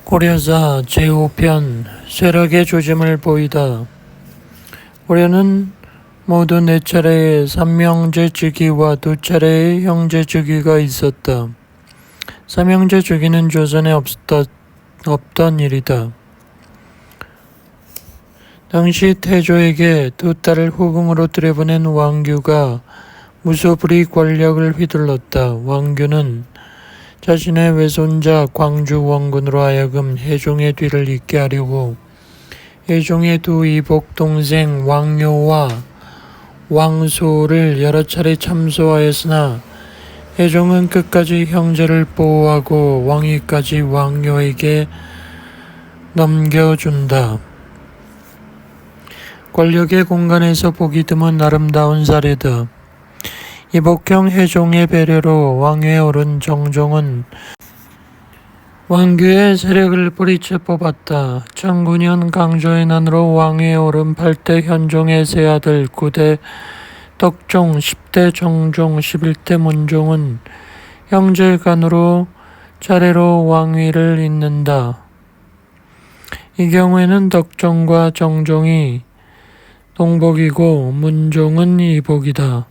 고려사 제5편 쇠락의 조짐을 보이다. 고려는 모두 4차례의 삼형제 즉위와 2차례의 형제 즉위가 있었다. 삼형제 즉위는 조선에 없던 일이다. 당시 태조에게 2딸을 후궁으로 들여보낸 왕규가 무소불위 권력을 휘둘렀다. 왕규는 자신의 외손자 광주 원군으로 하여금 혜종의 뒤를 잇게 하려고 혜종의 두 이복 동생 왕요와 왕소를 여러 차례 참소하였으나 혜종은 끝까지 형제를 보호하고 왕위까지 왕요에게 넘겨준다. 권력의 공간에서 보기 드문 아름다운 사례다. 이복형 혜종의 배려로 왕위에 오른 정종은 왕규의 세력을 뿌리째 뽑았다. 1009년 강조의 난으로 왕위에 오른 8대 현종의 세 아들 9대 덕종, 10대 정종, 11대 문종은 형제 간으로 차례로 왕위를 잇는다. 이 경우에는 덕종과 정종이 동복이고 문종은 이복이다.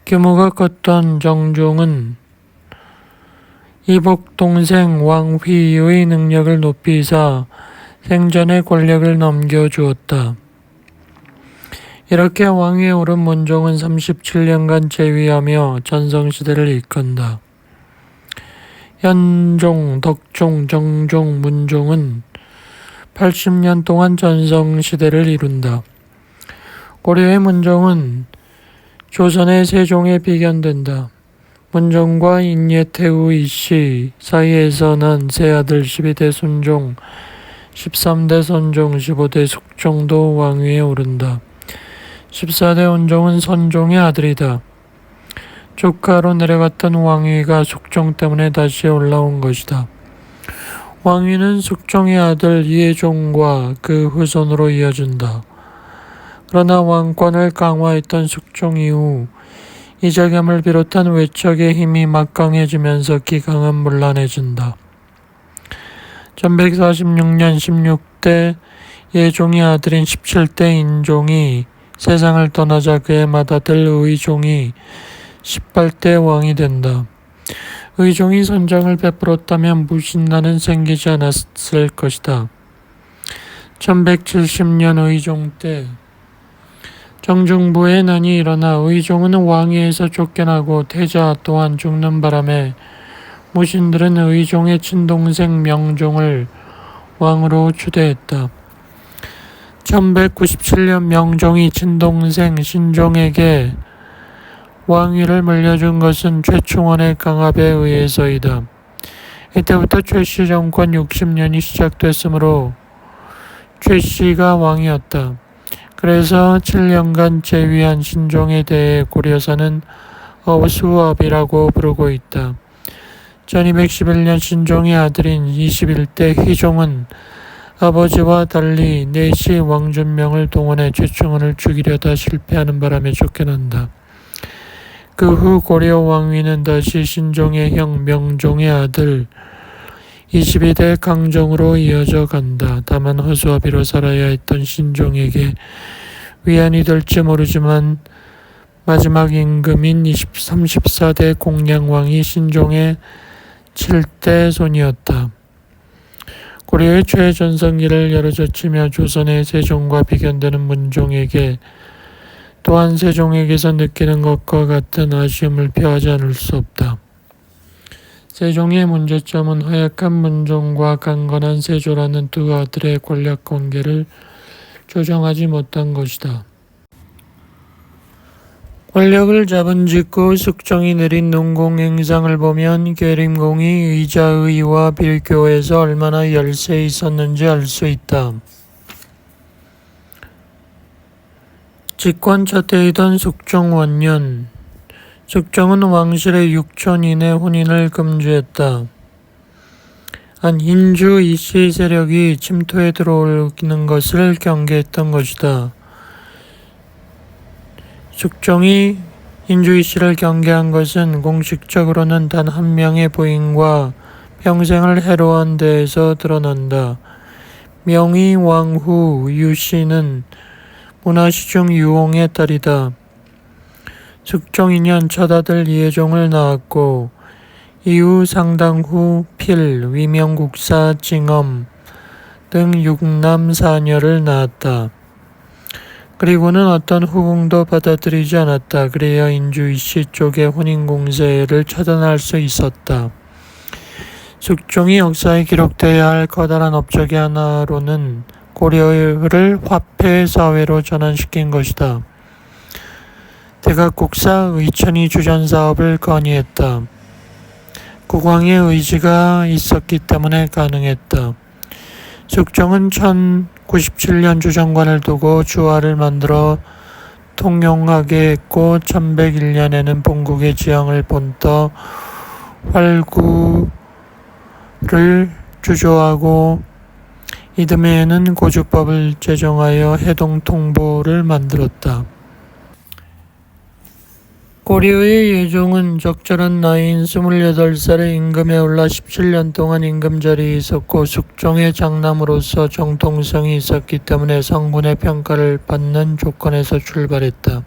규모가 컸던 정종은 이복 동생 왕휘의 능력을 높이사 생전의 권력을 넘겨주었다. 이렇게 왕위에 오른 문종은 37년간 재위하며 전성시대를 이끈다. 현종, 덕종, 정종, 문종은 80년 동안 전성시대를 이룬다. 고려의 문종은 조선의 세종에 비견된다. 문종과 인예태우 이씨 사이에서 난 세 아들 12대 순종, 13대 선종, 15대 숙종도 왕위에 오른다. 14대 온종은 선종의 아들이다. 조카로 내려갔던 왕위가 숙종 때문에 다시 올라온 것이다. 왕위는 숙종의 아들 이해종과 그 후손으로 이어진다. 그러나 왕권을 강화했던 숙종 이후 이자겸을 비롯한 외척의 힘이 막강해지면서 기강은 문란해진다. 1146년 16대 예종의 아들인 17대 인종이 세상을 떠나자 그의 맏아들 의종이 18대 왕이 된다. 의종이 선장을 베풀었다면 무신나는 생기지 않았을 것이다. 1170년 의종 때 정중부의 난이 일어나 의종은 왕위에서 쫓겨나고 태자 또한 죽는 바람에 무신들은 의종의 친동생 명종을 왕으로 추대했다. 1197년 명종이 친동생 신종에게 왕위를 물려준 것은 최충원의 강압에 의해서이다. 이때부터 최씨 정권 60년이 시작됐으므로 최씨가 왕이었다. 그래서 7년간 재위한 신종에 대해 고려사는 어수업이라고 부르고 있다. 1211년 신종의 아들인 21대 희종은 아버지와 달리 내시 왕준명을 동원해 최충원을 죽이려다 실패하는 바람에 쫓겨난다. 그 후 고려 왕위는 다시 신종의 형 명종의 아들 22대 강종으로 이어져 간다. 다만 허수아비로 살아야 했던 신종에게 위안이 될지 모르지만 마지막 임금인 34대 공양왕이 신종의 7대 손이었다. 고려의 최전성기를 열어젖히며 조선의 세종과 비견되는 문종에게 또한 세종에게서 느끼는 것과 같은 아쉬움을 표하지 않을 수 없다. 세종의 문제점은 허약한 문종과 강건한 세조라는 두 아들의 권력 관계를 조정하지 못한 것이다. 권력을 잡은 직후 숙종이 내린 농공 행상을 보면 계림공이 의자의와 빌교에서 얼마나 열세 있었는지 알 수 있다. 집권 첫 해이던 숙종 원년, 숙종은 왕실의 6촌 이내 혼인을 금지했다. 한 인주 이씨 세력이 침투해 들어오는 것을 경계했던 것이다. 숙종이 인주 이씨를 경계한 것은 공식적으로는 단 한 명의 부인과 평생을 해로한 데에서 드러난다. 명의 왕후 유씨는 문화시중 유홍의 딸이다. 숙종 2년 첫 아들 이해종을 낳았고 이후 상당 후 필, 위명국사, 징엄 등 6남 4녀를 낳았다. 그리고는 어떤 후궁도 받아들이지 않았다. 그래야 인주이씨 쪽의 혼인공세를 차단할 수 있었다. 숙종이 역사에 기록되어야 할 커다란 업적의 하나로는 고려를 화폐사회로 전환시킨 것이다. 대각국사 의천이 주전 사업을 건의했다. 국왕의 의지가 있었기 때문에 가능했다. 숙종은 1097년 주정관을 두고 주화를 만들어 통용하게 했고 1101년에는 본국의 지형을 본떠 활구를 주조하고 이듬해에는 고주법을 제정하여 해동통보를 만들었다. 고려의 예종은 적절한 나이인 28살에 임금에 올라 17년 동안 임금자리에 있었고 숙종의 장남으로서 정통성이 있었기 때문에 성군의 평가를 받는 조건에서 출발했다.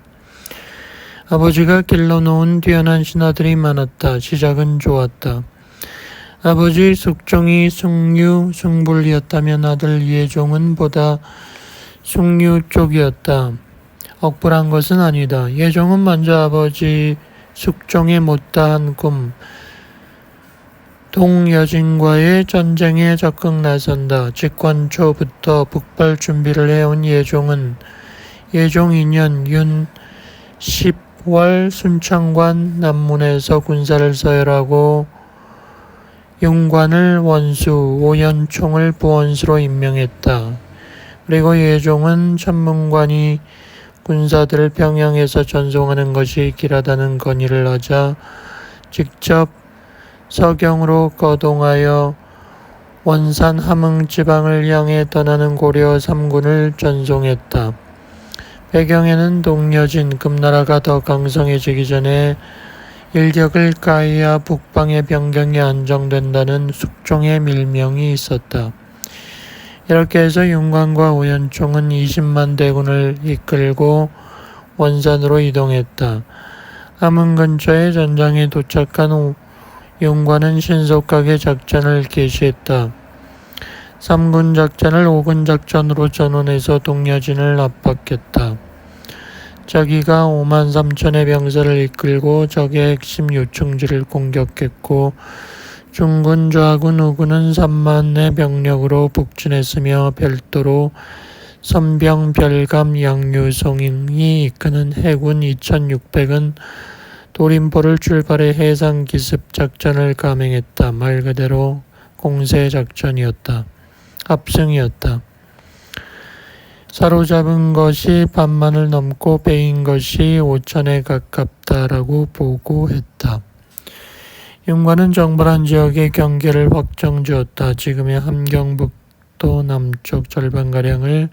아버지가 길러놓은 뛰어난 신하들이 많았다. 시작은 좋았다. 아버지 숙종이 숭유, 숭불이었다면 아들 예종은 보다 숭유 쪽이었다. 억울한 것은 아니다. 예종은 먼저 아버지 숙종의 못다한 꿈, 동여진과의 전쟁에 적극 나선다. 직관 초부터 북발 준비를 해온 예종은 예종 2년 윤 10월 순창관 남문에서 군사를 서열하고 윤관을 원수, 오연총을 부원수로 임명했다. 그리고 예종은 천문관이 군사들을 평양에서 전송하는 것이 길하다는 건의를 하자 직접 서경으로 거동하여 원산 함흥 지방을 향해 떠나는 고려 3군을 전송했다. 배경에는 동여진 금나라가 더 강성해지기 전에 일격을 가해야 북방의 변경이 안정된다는 숙종의 밀명이 있었다. 이렇게 해서 윤관과 오연총은 20만 대군을 이끌고 원산으로 이동했다. 함흥 근처의 전장에 도착한 윤관은 신속하게 작전을 개시했다. 3군 작전을 5군 작전으로 전원해서 동여진을 압박했다. 자기가 5만 3천의 병사를 이끌고 적의 핵심 요충지를 공격했고 중군, 좌군, 우군은 3만의 병력으로 북진했으며 별도로 선병, 별감, 양유송이 이끄는 해군 2600은 도림포를 출발해 해상 기습 작전을 감행했다. 말 그대로 공세 작전이었다. 합승이었다. 사로잡은 것이 반만을 넘고 베인 것이 5천에 가깝다라고 보고했다. 윤관은 정벌한 지역의 경계를 확정지었다. 지금의 함경북도 남쪽 절반가량을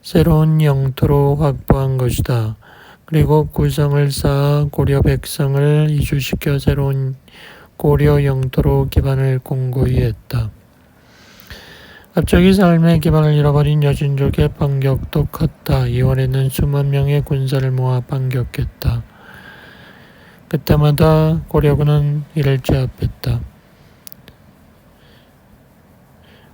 새로운 영토로 확보한 것이다. 그리고 구성을 쌓아 고려 백성을 이주시켜 새로운 고려 영토로 기반을 공고히 했다. 갑자기 삶의 기반을 잃어버린 여진족의 반격도 컸다. 이월에는 수만 명의 군사를 모아 반격했다. 그때마다 고려군은 이를 제압했다.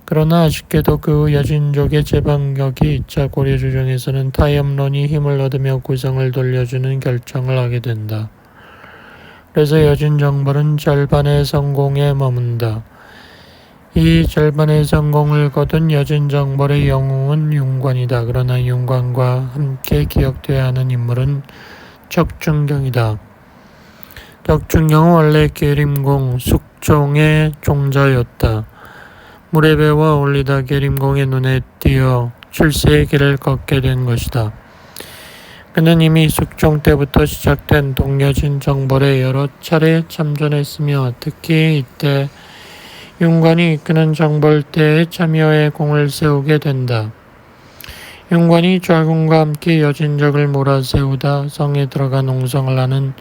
그러나 아쉽게도 그 여진족의 재반격이 있자 고려 조정에서는 타협론이 힘을 얻으며 구성을 돌려주는 결정을 하게 된다. 그래서 여진 정벌은 절반의 성공에 머문다. 이 절반의 성공을 거둔 여진 정벌의 영웅은 윤관이다. 그러나 윤관과 함께 기억돼야 하는 인물은 덕준경이다. 덕준경은 원래 계림공 숙종의 종자였다. 물의 배와 어울리다 계림공의 눈에 띄어 출세의 길을 걷게 된 것이다. 그는 이미 숙종 때부터 시작된 동여진 정벌에 여러 차례 참전했으며 특히 이때 윤관이 이끄는 정벌대에 참여해 공을 세우게 된다. 윤관이 좌군과 함께 여진적을 몰아세우다 성에 들어가 농성을 하는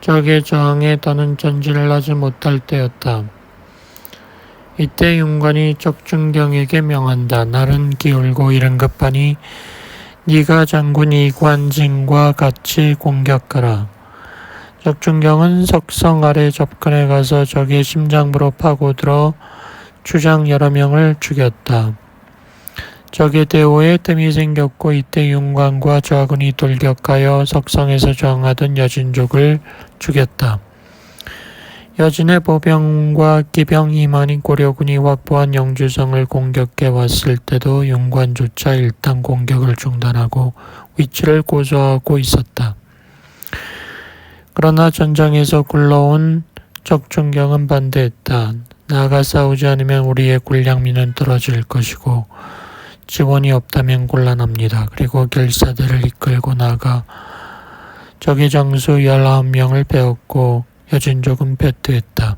적의 저항에 더는 전진을 하지 못할 때였다. 이때 윤관이 적중경에게 명한다. 날은 기울고 이른 급하니 네가 장군 이관진과 같이 공격하라. 적중경은 석성 아래 접근해 가서 적의 심장부로 파고들어 주장 여러 명을 죽였다. 적의 대오에 뜸이 생겼고 이때 윤관과 좌군이 돌격하여 석성에서 저항하던 여진족을 죽였다. 여진의 보병과 기병 2만이 고려군이 확보한 영주성을 공격해 왔을 때도 윤관조차 일단 공격을 중단하고 위치를 고수하고 있었다. 그러나 전장에서 굴러온 적중경은 반대했다. 나아가 싸우지 않으면 우리의 군량미는 떨어질 것이고 지원이 없다면 곤란합니다. 그리고 결사대를 이끌고 나가 적의 장수 19명을 베었고 여진족은 패퇴했다.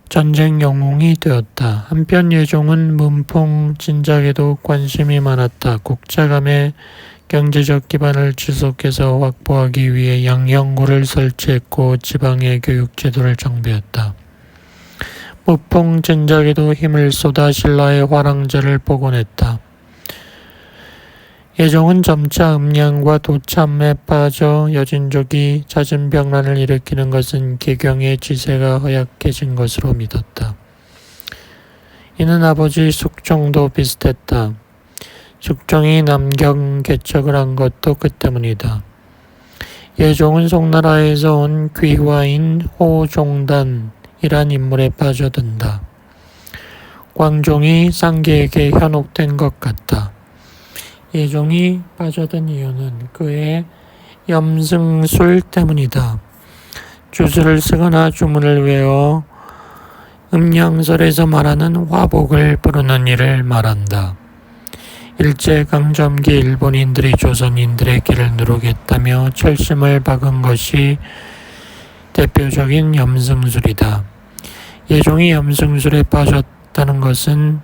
전쟁 영웅이 되었다. 한편 예종은 문풍 진작에도 관심이 많았다. 국자감의 경제적 기반을 지속해서 확보하기 위해 양형고를 설치했고 지방의 교육제도를 정비했다. 무풍 진작에도 힘을 쏟아 신라의 화랑제를 복원했다. 예종은 점차 음양과 도참에 빠져 여진족이 잦은 병란을 일으키는 것은 개경의 지세가 허약해진 것으로 믿었다. 이는 아버지 숙종도 비슷했다. 숙종이 남경 개척을 한 것도 그 때문이다. 예종은 송나라에서 온 귀화인 호종단이란 인물에 빠져든다. 광종이 쌍계에게 현혹된 것 같다. 예종이 빠져든 이유는 그의 염승술 때문이다. 주술을 쓰거나 주문을 외워 음양설에서 말하는 화복을 부르는 일을 말한다. 일제강점기 일본인들이 조선인들의 길을 누르겠다며 철심을 박은 것이 대표적인 염승술이다. 예종이 염승술에 빠졌다는 것은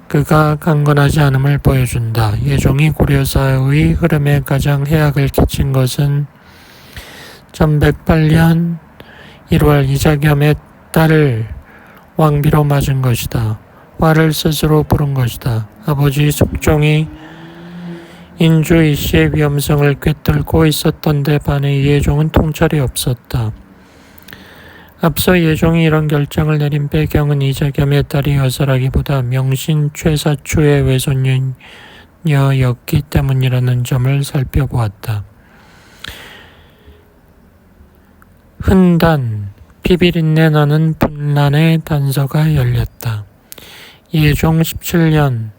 그가 강건하지 않음을 보여준다. 예종이 고려사의 흐름에 가장 해악을 끼친 것은 1108년 1월 이자겸의 딸을 왕비로 맞은 것이다. 화를 스스로 부른 것이다. 아버지 숙종이 인주 이씨의 위험성을 꿰뚫고 있었던 데 반해 예종은 통찰이 없었다. 앞서 예종이 이런 결정을 내린 배경은 이자겸의 딸이 여설하기보다 명신 최사추의 외손녀였기 때문이라는 점을 살펴보았다. 흔단, 피비린내 나는 분란의 단서가 열렸다. 예종 17년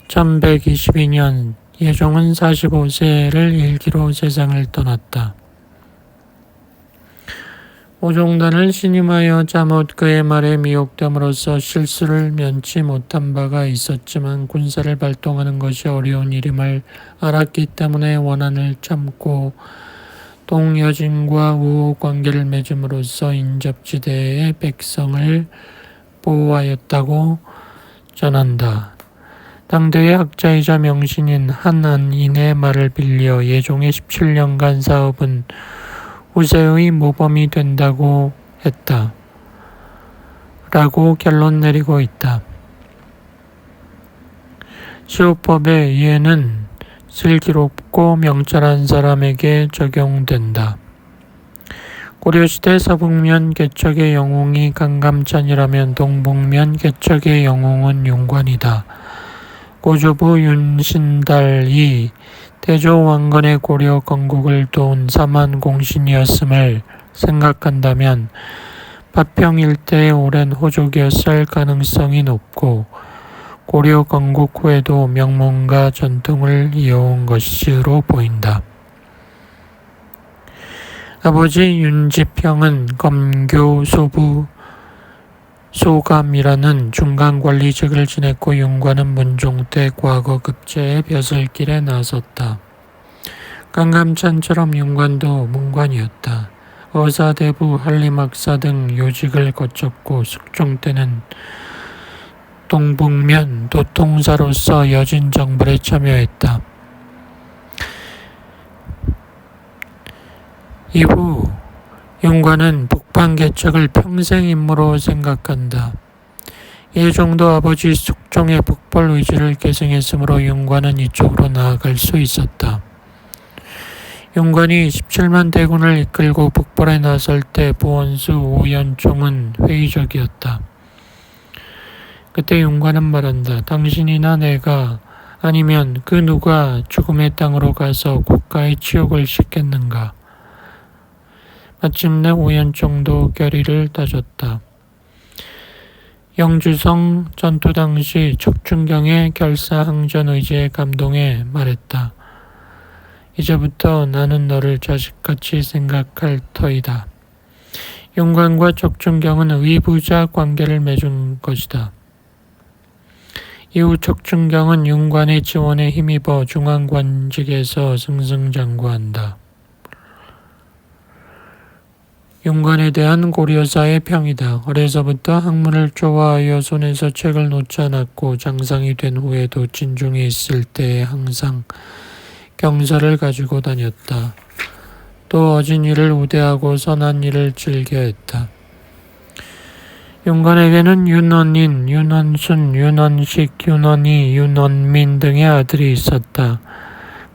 1122년 예종은 45세를 일기로 세상을 떠났다. 오종단을 신임하여 잘못 그의 말에 미혹됨으로써 실수를 면치 못한 바가 있었지만 군사를 발동하는 것이 어려운 일임을 알았기 때문에 원한을 참고 동여진과 우호 관계를 맺음으로써 인접지대의 백성을 보호하였다고 전한다. 당대의 학자이자 명신인 한안인의 말을 빌려 예종의 17년간 사업은 후세의 모범이 된다고 했다. 라고 결론 내리고 있다. 시호법의 예는 슬기롭고 명철한 사람에게 적용된다. 고려시대 서북면 개척의 영웅이 강감찬이라면 동북면 개척의 영웅은 윤관이다. 고조부 윤신달이 대조 왕건의 고려 건국을 도운 사만공신이었음을 생각한다면 파평 일대의 오랜 호족이었을 가능성이 높고 고려 건국 후에도 명문과 전통을 이어온 것으로 보인다. 아버지 윤지평은 검교 소부 소감이라는 중간관리직을 지냈고 윤관은 문종 때 과거 급제의 벼슬길에 나섰다. 강감찬처럼 윤관도 문관이었다. 어사대부, 한림학사 등 요직을 거쳤고 숙종 때는 동북면 도통사로서 여진정벌에 참여했다. 이후 윤관은 북방개척을 평생 임무로 생각한다. 예종도 아버지 숙종의 북벌 의지를 계승했으므로 윤관은 이쪽으로 나아갈 수 있었다. 윤관이 17만 대군을 이끌고 북벌에 나설 때 부원수 오연총은 회의적이었다. 그때 윤관은 말한다. 당신이나 내가 아니면 그 누가 죽음의 땅으로 가서 국가의 치욕을 씻겠는가. 마침내 오연총도 결의를 다졌다. 영주성 전투 당시 척춘경의 결사항전 의지에 감동해 말했다. 이제부터 나는 너를 자식같이 생각할 터이다. 윤관과 척춘경은 의부자 관계를 맺은 것이다. 이후 척춘경은 윤관의 지원에 힘입어 중앙관직에서 승승장구한다. 윤관에 대한 고려사의 평이다. 어려서부터 학문을 좋아하여 손에서 책을 놓지 않았고 장상이 된 후에도 진중에 있을 때에 항상 경서를 가지고 다녔다. 또 어진 일을 우대하고 선한 일을 즐겨했다. 윤관에게는 윤원인, 윤원순, 윤원식, 윤원희, 윤원민 등의 아들이 있었다.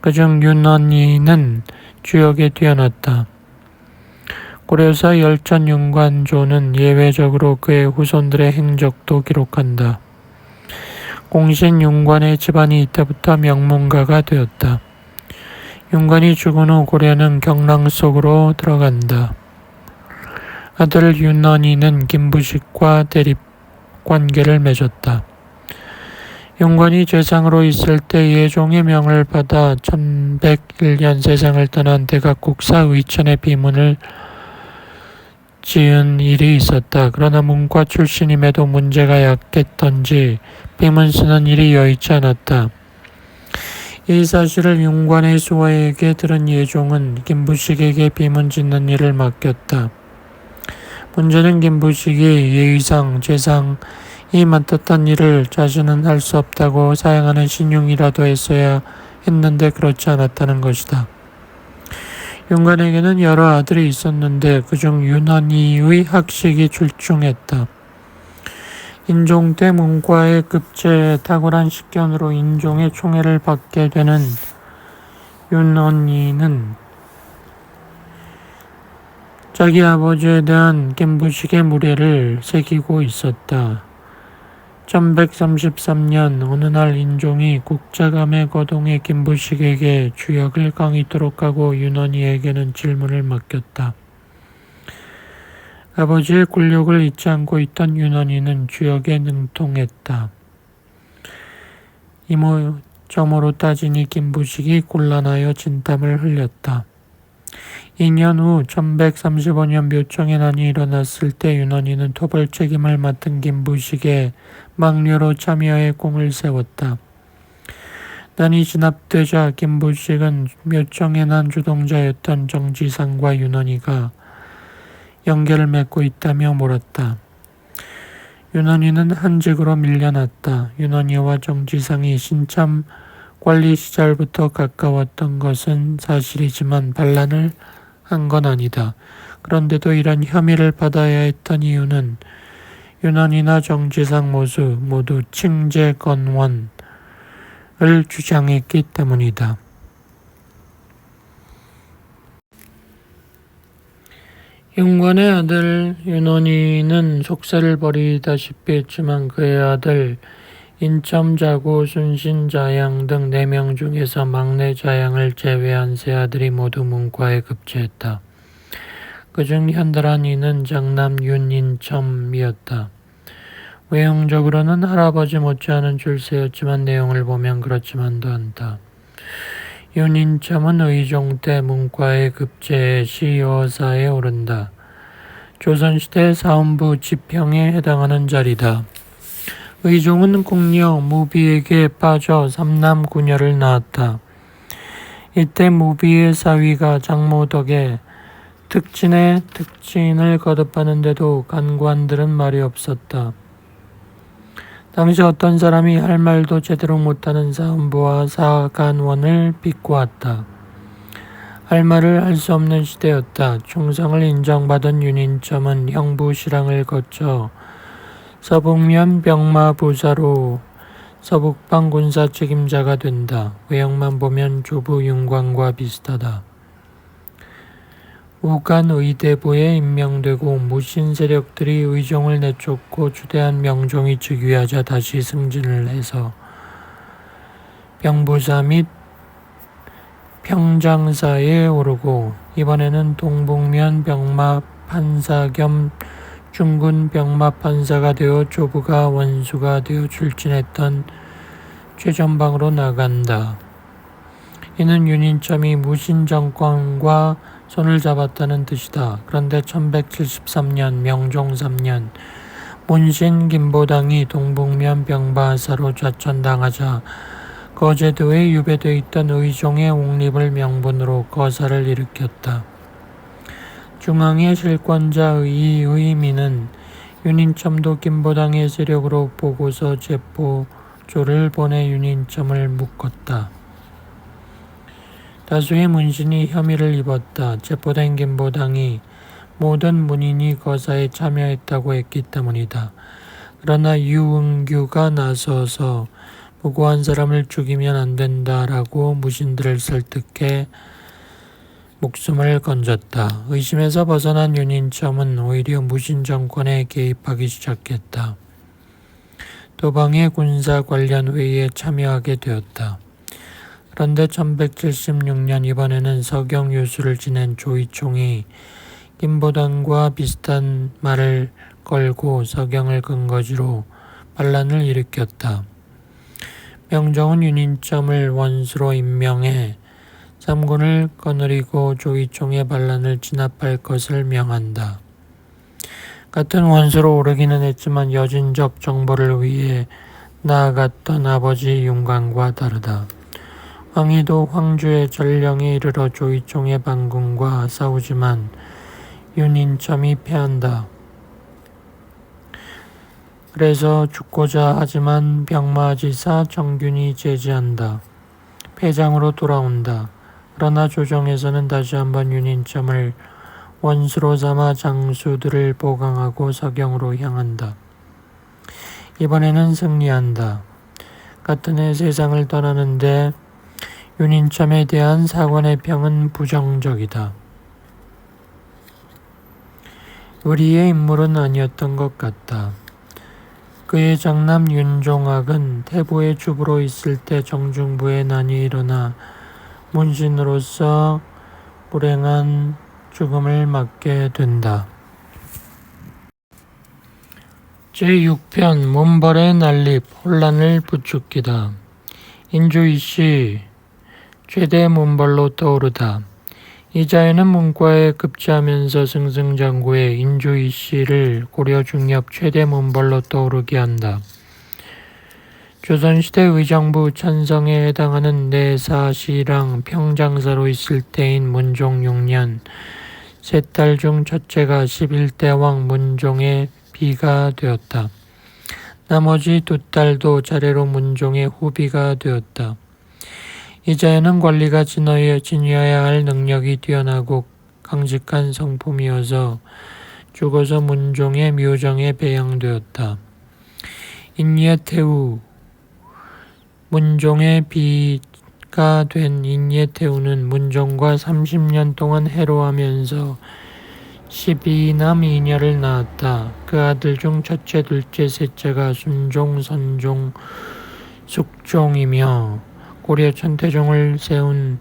그중 윤원희는 주역에 뛰어났다. 고려사 열전윤관조는 예외적으로 그의 후손들의 행적도 기록한다. 공신 윤관의 집안이 이때부터 명문가가 되었다. 윤관이 죽은 후 고려는 경랑 속으로 들어간다. 아들 윤원희는 김부식과 대립 관계를 맺었다. 윤관이 재상으로 있을 때 예종의 명을 받아 1101년 세상을 떠난 대각국사 의천의 비문을 지은 일이 있었다. 그러나 문과 출신임에도 문제가 약했던지 비문 쓰는 일이 여의치 않았다. 이 사실을 윤관의 수하에게 들은 예종은 김부식에게 비문 짓는 일을 맡겼다. 문제는 김부식이 예의상 재상이 맡았던 일을 자신은 할 수 없다고 사양하는 신용이라도 했어야 했는데 그렇지 않았다는 것이다. 윤관에게는 여러 아들이 있었는데 그중 윤원희의 학식이 출중했다. 인종 때 문과의 급제에 탁월한 식견으로 인종의 총애를 받게 되는 윤원희는 자기 아버지에 대한 김부식의 무례를 새기고 있었다. 1133년 어느 날 인종이 국자감의 거동에 김부식에게 주역을 강의토록 하고 윤원희에게는 질문을 맡겼다. 아버지의 굴욕을 잊지 않고 있던 윤원희는 주역에 능통했다. 이모저모로 따지니 김부식이 곤란하여 진땀을 흘렸다. 2년 후 1135년 묘청의 난이 일어났을 때 윤원희는 토벌 책임을 맡은 김부식의 막류로 참여해 공을 세웠다. 난이 진압되자 김부식은 묘청의 난 주동자였던 정지상과 윤원희가 연결을 맺고 있다며 몰았다. 윤원희는 한직으로 밀려났다. 윤원희와 정지상이 신참 관리 시절부터 가까웠던 것은 사실이지만 반란을 한 건 아니다. 그런데도 이런 혐의를 받아야 했던 이유는 윤원희나 정지상 모두 칭제건원을 주장했기 때문이다. 윤관의 아들 윤원희는 속세를 벌이다시피 했지만 그의 아들 인첨자고 순신자양 등 4명 중에서 막내 자양을 제외한 세 아들이 모두 문과에 급제했다. 그중 현달한 이는 장남 윤인첨이었다. 외형적으로는 할아버지 못지않은 출세였지만 내용을 보면 그렇지만도 않다. 윤인첨은 의종 때 문과에 급제해 시여사에 오른다. 조선시대 사원부 지평에 해당하는 자리다. 의종은 궁녀 무비에게 빠져 삼남구녀를 낳았다. 이때 무비의 사위가 장모 덕에 특진의 특진을 거듭하는데도 간관들은 말이 없었다. 당시 어떤 사람이 할 말도 제대로 못하는 사원부와 사간원을 비꼬았다. 할 말을 할 수 없는 시대였다. 충성을 인정받은 윤인점은 형부 실황을 거쳐 서북면 병마부사로 서북방 군사 책임자가 된다. 외형만 보면 조부 윤광과 비슷하다. 우간 의대부에 임명되고 무신 세력들이 의종을 내쫓고 주대한 명종이 즉위하자 다시 승진을 해서 병부사 및 평장사에 오르고 이번에는 동북면 병마 판사 겸 중군 병마 판사가 되어 조부가 원수가 되어 출진했던 최전방으로 나간다. 이는 윤인점이 무신 정권과 손을 잡았다는 뜻이다. 그런데 1173년 명종 3년 문신 김보당이 동북면 병바사로 좌천당하자 거제도에 유배되어 있던 의종의 옹립을 명분으로 거사를 일으켰다. 중앙의 실권자 의의민은 윤인점도 김보당의 세력으로 보고서 제포조를 보내 윤인점을 묶었다. 다수의 문신이 혐의를 입었다. 체포된 김보당이 모든 문인이 거사에 참여했다고 했기 때문이다. 그러나 유응규가 나서서 무고한 사람을 죽이면 안 된다라고 무신들을 설득해 목숨을 건졌다. 의심에서 벗어난 윤인점은 오히려 무신 정권에 개입하기 시작했다. 도방의 군사 관련 회의에 참여하게 되었다. 그런데 1176년 이번에는 서경유수를 지낸 조이총이 김보당과 비슷한 말을 걸고 서경을 근거지로 반란을 일으켰다. 명종은 윤인점을 원수로 임명해 삼군을 거느리고 조이총의 반란을 진압할 것을 명한다. 같은 원수로 오르기는 했지만 여진적 정보를 위해 나아갔던 아버지 윤광과 다르다. 황희도 황주의 전령에 이르러 조이총의 반군과 싸우지만 윤인점이 패한다. 그래서 죽고자 하지만 병마지사 정균이 제지한다. 패장으로 돌아온다. 그러나 조정에서는 다시 한번 윤인점을 원수로 삼아 장수들을 보강하고 서경으로 향한다. 이번에는 승리한다. 같은 해 세상을 떠나는데 윤인점에 대한 사관의 평은 부정적이다. 의리의 인물은 아니었던 것 같다. 그의 장남 윤종학은 태부의 주부로 있을 때 정중부에 난이 일어나 문신으로서 불행한 죽음을 맞게 된다. 제6편 문벌의 난립 혼란을 부추기다. 인주이씨 최대 문벌로 떠오르다. 이자에는 문과에 급제하면서 승승장구해 인주이씨를 고려 중엽 최대 문벌로 떠오르게 한다. 조선시대 의정부 찬성에 해당하는 내사시랑 평장사로 있을 때인 문종 6년 세 딸 중 첫째가 11대 왕 문종의 비가 되었다. 나머지 두 딸도 차례로 문종의 후비가 되었다. 이자에는 관리가 지녀야 할 능력이 뛰어나고 강직한 성품이어서 죽어서 문종의 묘정에 배양되었다. 인예태우 문종의 비가 된 인예태우는 문종과 30년 동안 해로하면서 12남 2녀를 낳았다. 그 아들 중 첫째, 둘째, 셋째가 순종, 선종, 숙종이며 고려 천태종을 세운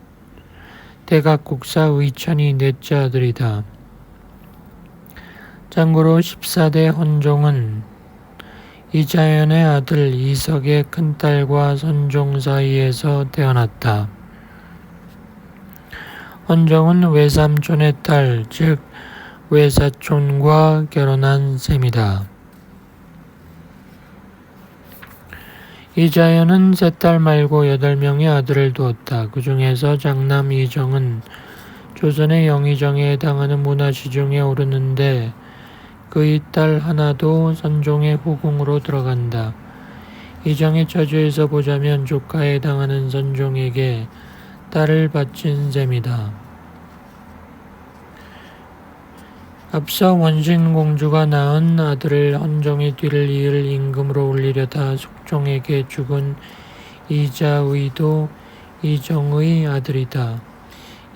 대각국사 의천이 넷째 아들이다. 참고로 14대 헌종은 이자연의 아들 이석의 큰딸과 선종 사이에서 태어났다. 헌종은 외삼촌의 딸, 즉 외사촌과 결혼한 셈이다. 이자연은 세 딸 말고 8명의 아들을 두었다. 그 중에서 장남 이정은 조선의 영의정에 해당하는 문화시 중에 오르는데 그의 딸 하나도 선종의 후궁으로 들어간다. 이정의 처지에서 보자면 조카에 해당하는 선종에게 딸을 바친 셈이다. 앞서 원신공주가 낳은 아들을 헌종의 뒤를 이을 임금으로 올리려다 숙종에게 죽은 이자의도 이정의 아들이다.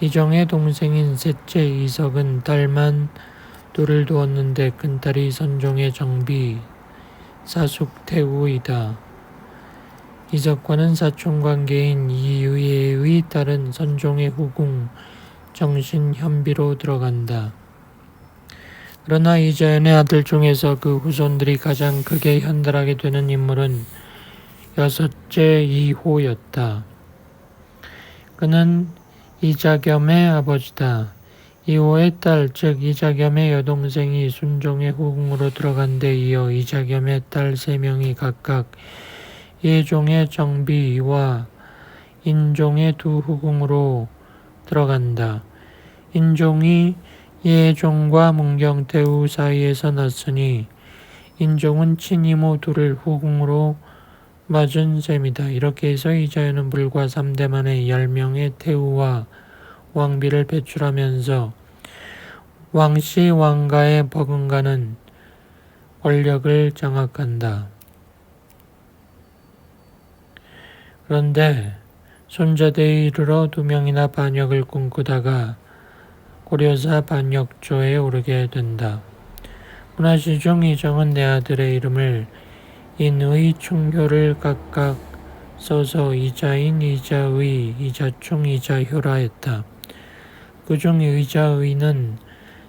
이정의 동생인 셋째 이석은 딸만 둘을 두었는데 큰딸이 선종의 정비 사숙태우이다. 이석과는 사촌관계인 이의의 딸은 선종의 후궁 정신현비로 들어간다. 그러나 이자연의 아들 중에서 그 후손들이 가장 크게 현달하게 되는 인물은 여섯째 이호였다. 그는 이자겸의 아버지다. 이호의 딸, 즉 이자겸의 여동생이 순종의 후궁으로 들어간 데 이어 이자겸의 딸 3명이 각각 예종의 정비와 인종의 두 후궁으로 들어간다. 인종이 예종과 문경태후 사이에서 났으니 인종은 친이모 둘을 후궁으로 맞은 셈이다. 이렇게 해서 이자연은 불과 3대 만에 10명의 태후와 왕비를 배출하면서 왕씨 왕가에 버금가는 권력을 장악한다. 그런데 손자대에 이르러 2명이나 반역을 꿈꾸다가 고려사 반역조에 오르게 된다. 문화시 중 이정은 네 아들의 이름을 인의 충효를 각각 써서 이자인, 이자의, 이자충, 이자효라 했다. 그중 이자의는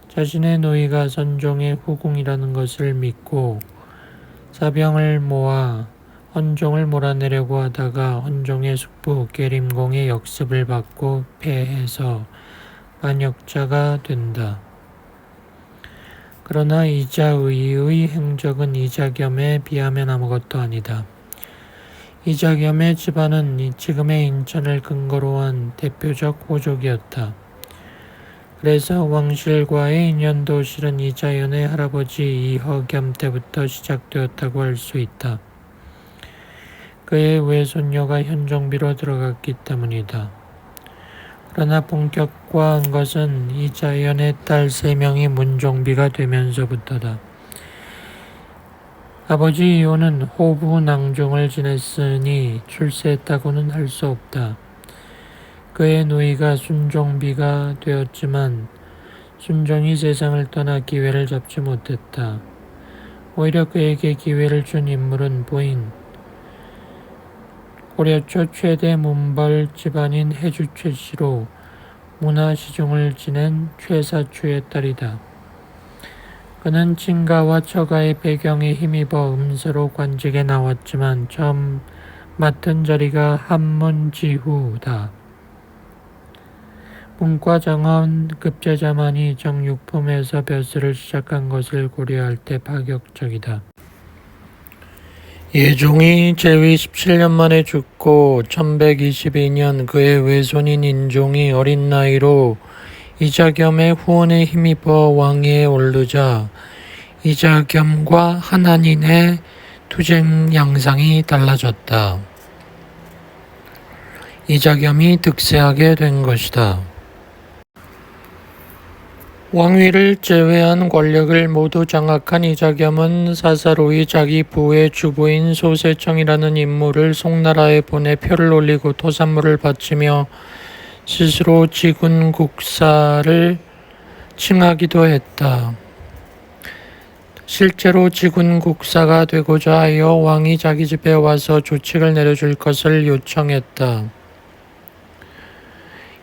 자신의 노이가 선종의 후궁이라는 것을 믿고 사병을 모아 헌종을 몰아내려고 하다가 헌종의 숙부 계림공의 역습을 받고 패해서 반역자가 된다. 그러나 이자의의 행적은 이자겸에 비하면 아무것도 아니다. 이자겸의 집안은 지금의 인천을 근거로 한 대표적 호족이었다. 그래서 왕실과의 인연도 실은 이자연의 할아버지 이허겸 때부터 시작되었다고 할 수 있다. 그의 외손녀가 현종비로 들어갔기 때문이다. 그러나 본격화한 것은 이자연의 딸 3명이 문종비가 되면서부터다. 아버지 이호는 호부 낭종을 지냈으니 출세했다고는 할 수 없다. 그의 누이가 순종비가 되었지만 순종이 세상을 떠나 기회를 잡지 못했다. 오히려 그에게 기회를 준 인물은 부인, 고려 초 최대 문벌 집안인 해주 최씨로 문화시중을 지낸 최사추의 딸이다. 그는 친가와 처가의 배경에 힘입어 음서로 관직에 나왔지만 처음 맡은 자리가 한문지후다. 문과정원 급제자만이 정육품에서 벼슬을 시작한 것을 고려할 때 파격적이다. 예종이 제위 17년 만에 죽고 1122년 그의 외손인 인종이 어린 나이로 이자겸의 후원에 힘입어 왕위에 오르자 이자겸과 한한인의 투쟁 양상이 달라졌다. 이자겸이 득세하게 된 것이다. 왕위를 제외한 권력을 모두 장악한 이자겸은 사사로이 자기 부의 주부인 소세청이라는 인물을 송나라에 보내 표를 올리고 토산물을 바치며 스스로 지군국사를 칭하기도 했다. 실제로 지군국사가 되고자 하여 왕이 자기 집에 와서 조칙을 내려줄 것을 요청했다.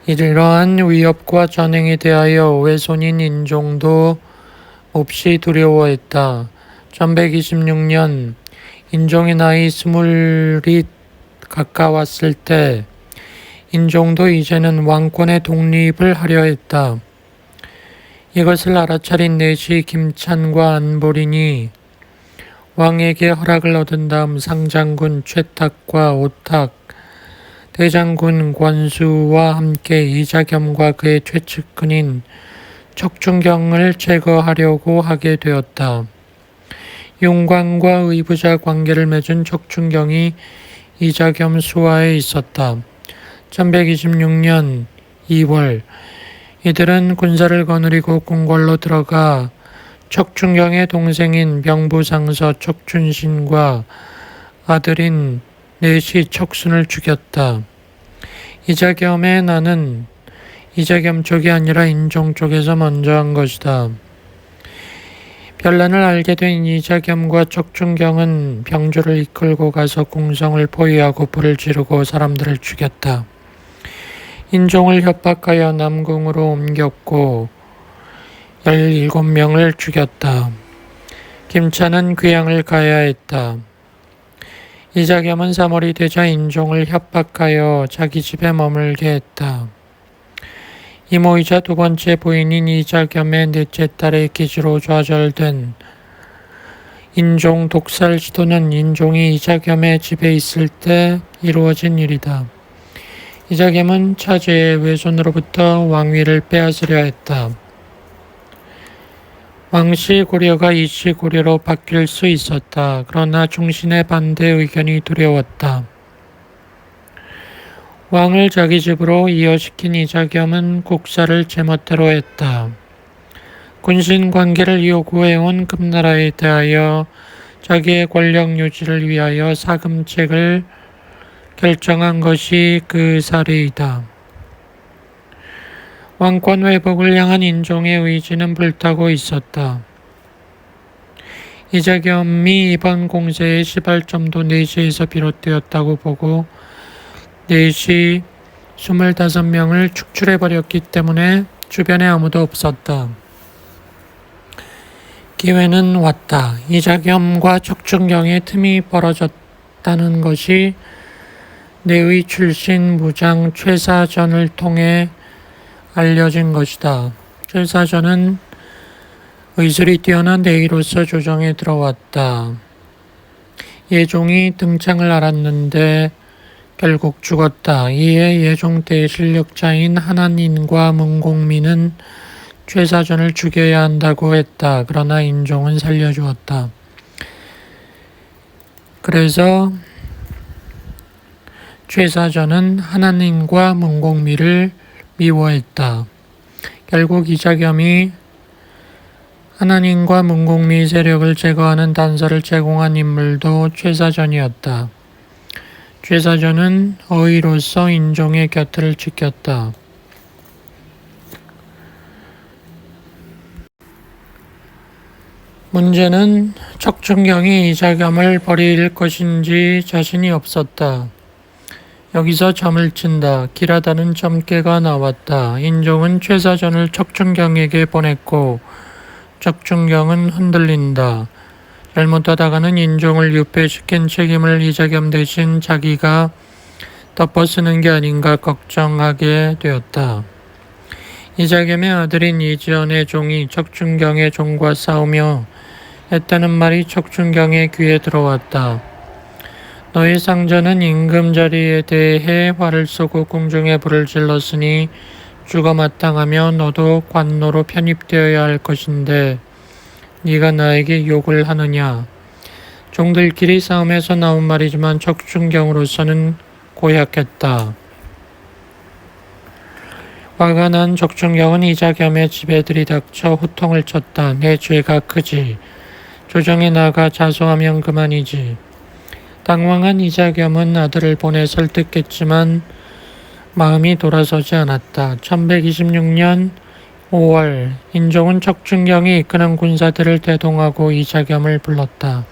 이러한 위협과 전행에 대하여 외손인 인종도 몹시 두려워했다. 1126년 인종의 나이 20이 가까웠을 때 인종도 이제는 왕권의 독립을 하려 했다. 이것을 알아차린 내시 김찬과 안보린이 왕에게 허락을 얻은 다음 상장군 최탁과 오탁, 대장군 권수와 함께 이자겸과 그의 최측근인 척춘경을 제거하려고 하게 되었다. 용광과 의부자 관계를 맺은 척춘경이 이자겸 수하에 있었다. 1126년 2월 이들은 군사를 거느리고 궁궐로 들어가 척춘경의 동생인 명부상서 척춘신과 아들인 내시 척순을 죽였다. 이자겸의 나는 이자겸 쪽이 아니라 인종 쪽에서 먼저 한 것이다. 변란을 알게 된 이자겸과 척춘경은 병조를 이끌고 가서 궁성을 포위하고 불을 지르고 사람들을 죽였다. 인종을 협박하여 남궁으로 옮겼고 17명을 죽였다. 김차는 귀양을 가야 했다. 이자겸은 3월이 되자 인종을 협박하여 자기 집에 머물게 했다. 이모이자 두 번째 부인인 이자겸의 넷째 딸의 기지로 좌절된 인종 독살 시도는 인종이 이자겸의 집에 있을 때 이루어진 일이다. 이자겸은 차제의 외손으로부터 왕위를 빼앗으려 했다. 왕씨 고려가 이씨 고려로 바뀔 수 있었다. 그러나 중신의 반대 의견이 두려웠다. 왕을 자기 집으로 이어시킨 이자겸은 국사를 제멋대로 했다. 군신 관계를 요구해온 금나라에 대하여 자기의 권력 유지를 위하여 사금책을 결정한 것이 그 사례이다. 왕권 회복을 향한 인종의 의지는 불타고 있었다. 이자겸이 이번 공세의 시발점도 내시에서 비롯되었다고 보고 내시 25명을 축출해버렸기 때문에 주변에 아무도 없었다. 기회는 왔다. 이자겸과 척춘경의 틈이 벌어졌다는 것이 내의 출신 무장 최사전을 통해 알려진 것이다. 최사전은 의술이 뛰어난 내의로서 조정에 들어왔다. 예종이 등창을 알았는데 결국 죽었다. 이에 예종 대실력자인 한한인과 문공민은 최사전을 죽여야 한다고 했다. 그러나 인종은 살려주었다. 그래서 최사전은 한한인과 문공미를 미워했다. 결국 이자겸이 한한인과 문공미 세력을 제거하는 단서를 제공한 인물도 최사전이었다. 최사전은 어의로서 인종의 곁을 지켰다. 문제는 척춘경이 이자겸을 버릴 것인지 자신이 없었다. 여기서 점을 친다. 길하다는 점괘가 나왔다. 인종은 최사전을 척춘경에게 보냈고 척춘경은 흔들린다. 잘못하다가는 인종을 유폐시킨 책임을 이자겸 대신 자기가 덮어쓰는 게 아닌가 걱정하게 되었다. 이자겸의 아들인 이지연의 종이 척춘경의 종과 싸우며 했다는 말이 척춘경의 귀에 들어왔다. 너의 상전은 임금자리에 대해 화를 쏘고 궁중에 불을 질렀으니 죽어 마땅하며 너도 관노로 편입되어야 할 것인데 네가 나에게 욕을 하느냐. 종들끼리 싸움에서 나온 말이지만 척춘경으로서는 고약했다. 화가 난 척춘경은 이자겸의 집에 들이닥쳐 호통을 쳤다. 내 죄가 크지. 조정에 나가 자수하면 그만이지. 당황한 이자겸은 아들을 보내 설득했지만 마음이 돌아서지 않았다. 1126년 5월 인종은 척춘경이 이끄는 군사들을 대동하고 이자겸을 불렀다.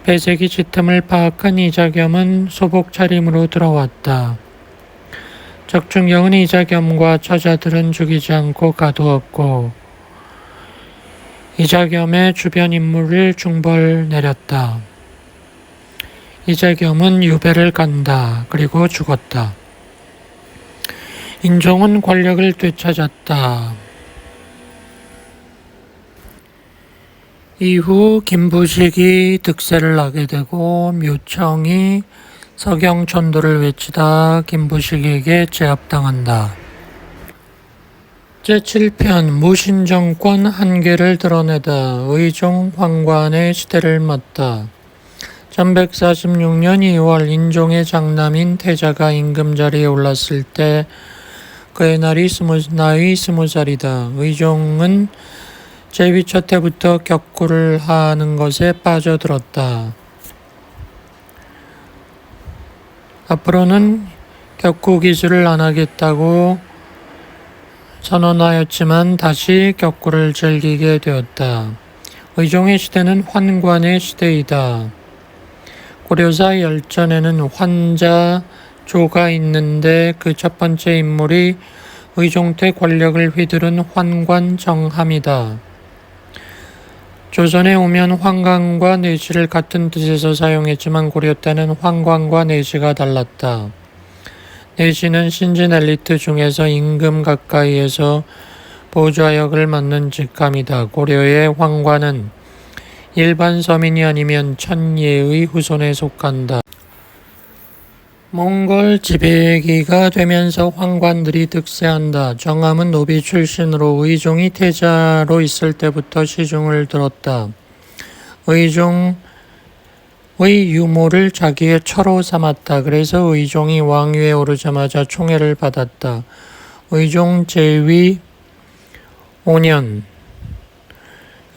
배색이 짙음을 파악한 이자겸은 소복 차림으로 들어왔다. 척춘경은 이자겸과 처자들은 죽이지 않고 가두었고 이자겸의 주변 인물을 중벌 내렸다. 이자겸은 유배를 간다. 그리고 죽었다. 인종은 권력을 되찾았다. 이후 김부식이 득세를 하게 되고 묘청이 서경천도를 외치다 김부식에게 제압당한다. 제7편 무신정권 한계를 드러내다. 의종 황관의 시대를 맞다. 1146년 2월 인종의 장남인 태자가 임금자리에 올랐을 때 그의 나이 20살이다. 의종은 제위 첫 해부터 격구를 하는 것에 빠져들었다. 앞으로는 격구 기술을 안 하겠다고 선언하였지만 다시 격구를 즐기게 되었다. 의종의 시대는 환관의 시대이다. 고려사 열전에는 환자조가 있는데 그 첫 번째 인물이 의종 때 권력을 휘두른 환관 정함이다. 조선에 오면 환관과 내시를 같은 뜻에서 사용했지만 고려 때는 환관과 내시가 달랐다. 내시는 신진 엘리트 중에서 임금 가까이에서 보좌역을 맡는 직함이다. 고려의 환관은 일반 서민이 아니면 천예의 후손에 속한다. 몽골 지배기가 되면서 황관들이 득세한다. 정함은 노비 출신으로 의종이 태자로 있을 때부터 시중을 들었다. 의종의 유모를 자기의 처로 삼았다. 그래서 의종이 왕위에 오르자마자 총애를 받았다. 의종 제위 5년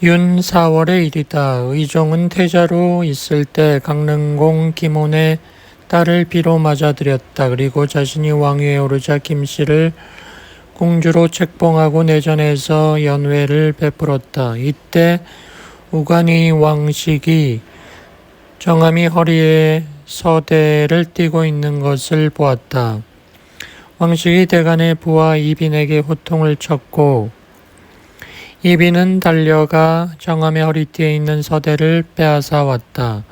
윤 4월의 일이다. 의종은 태자로 있을 때 강릉공 김혼의 딸을 비로 맞아들였다. 그리고 자신이 왕위에 오르자 김씨를 공주로 책봉하고 내전에서 연회를 베풀었다. 이때 우간이 왕식이 정함이 허리에 서대를 띠고 있는 것을 보았다. 왕식이 대간의 부하 이빈에게 호통을 쳤고 이빈은 달려가 정함의 허리띠에 있는 서대를 빼앗아 왔다.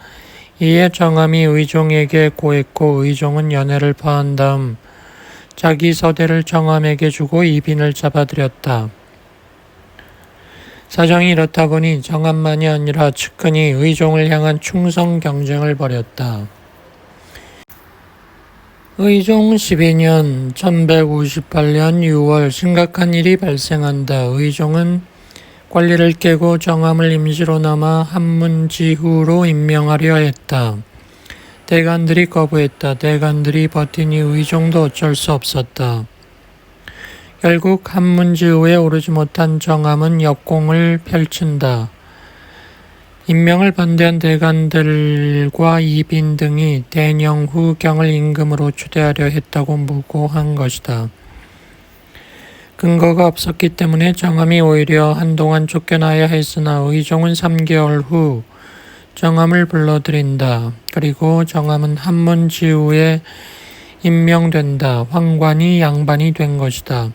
이에 정함이 의종에게 고했고 의종은 연회를 파한 다음 자기 서대를 정함에게 주고 이빈을 잡아들였다. 사정이 이렇다 보니 정함만이 아니라 측근이 의종을 향한 충성 경쟁을 벌였다. 의종 12년 1158년 6월 심각한 일이 발생한다. 의종은 권리를 깨고 정함을 임시로 남아 한문지후로 임명하려 했다. 대간들이 거부했다. 대간들이 버티니 의종도 어쩔 수 없었다. 결국 한문지후에 오르지 못한 정함은 역공을 펼친다. 임명을 반대한 대간들과 이빈 등이 대녕후 경을 임금으로 추대하려 했다고 무고한 것이다. 근거가 없었기 때문에 정함이 오히려 한동안 쫓겨나야 했으나 의종은 3개월 후 정함을 불러들인다. 그리고 정함은 한문지후에 임명된다. 황관이 양반이 된 것이다.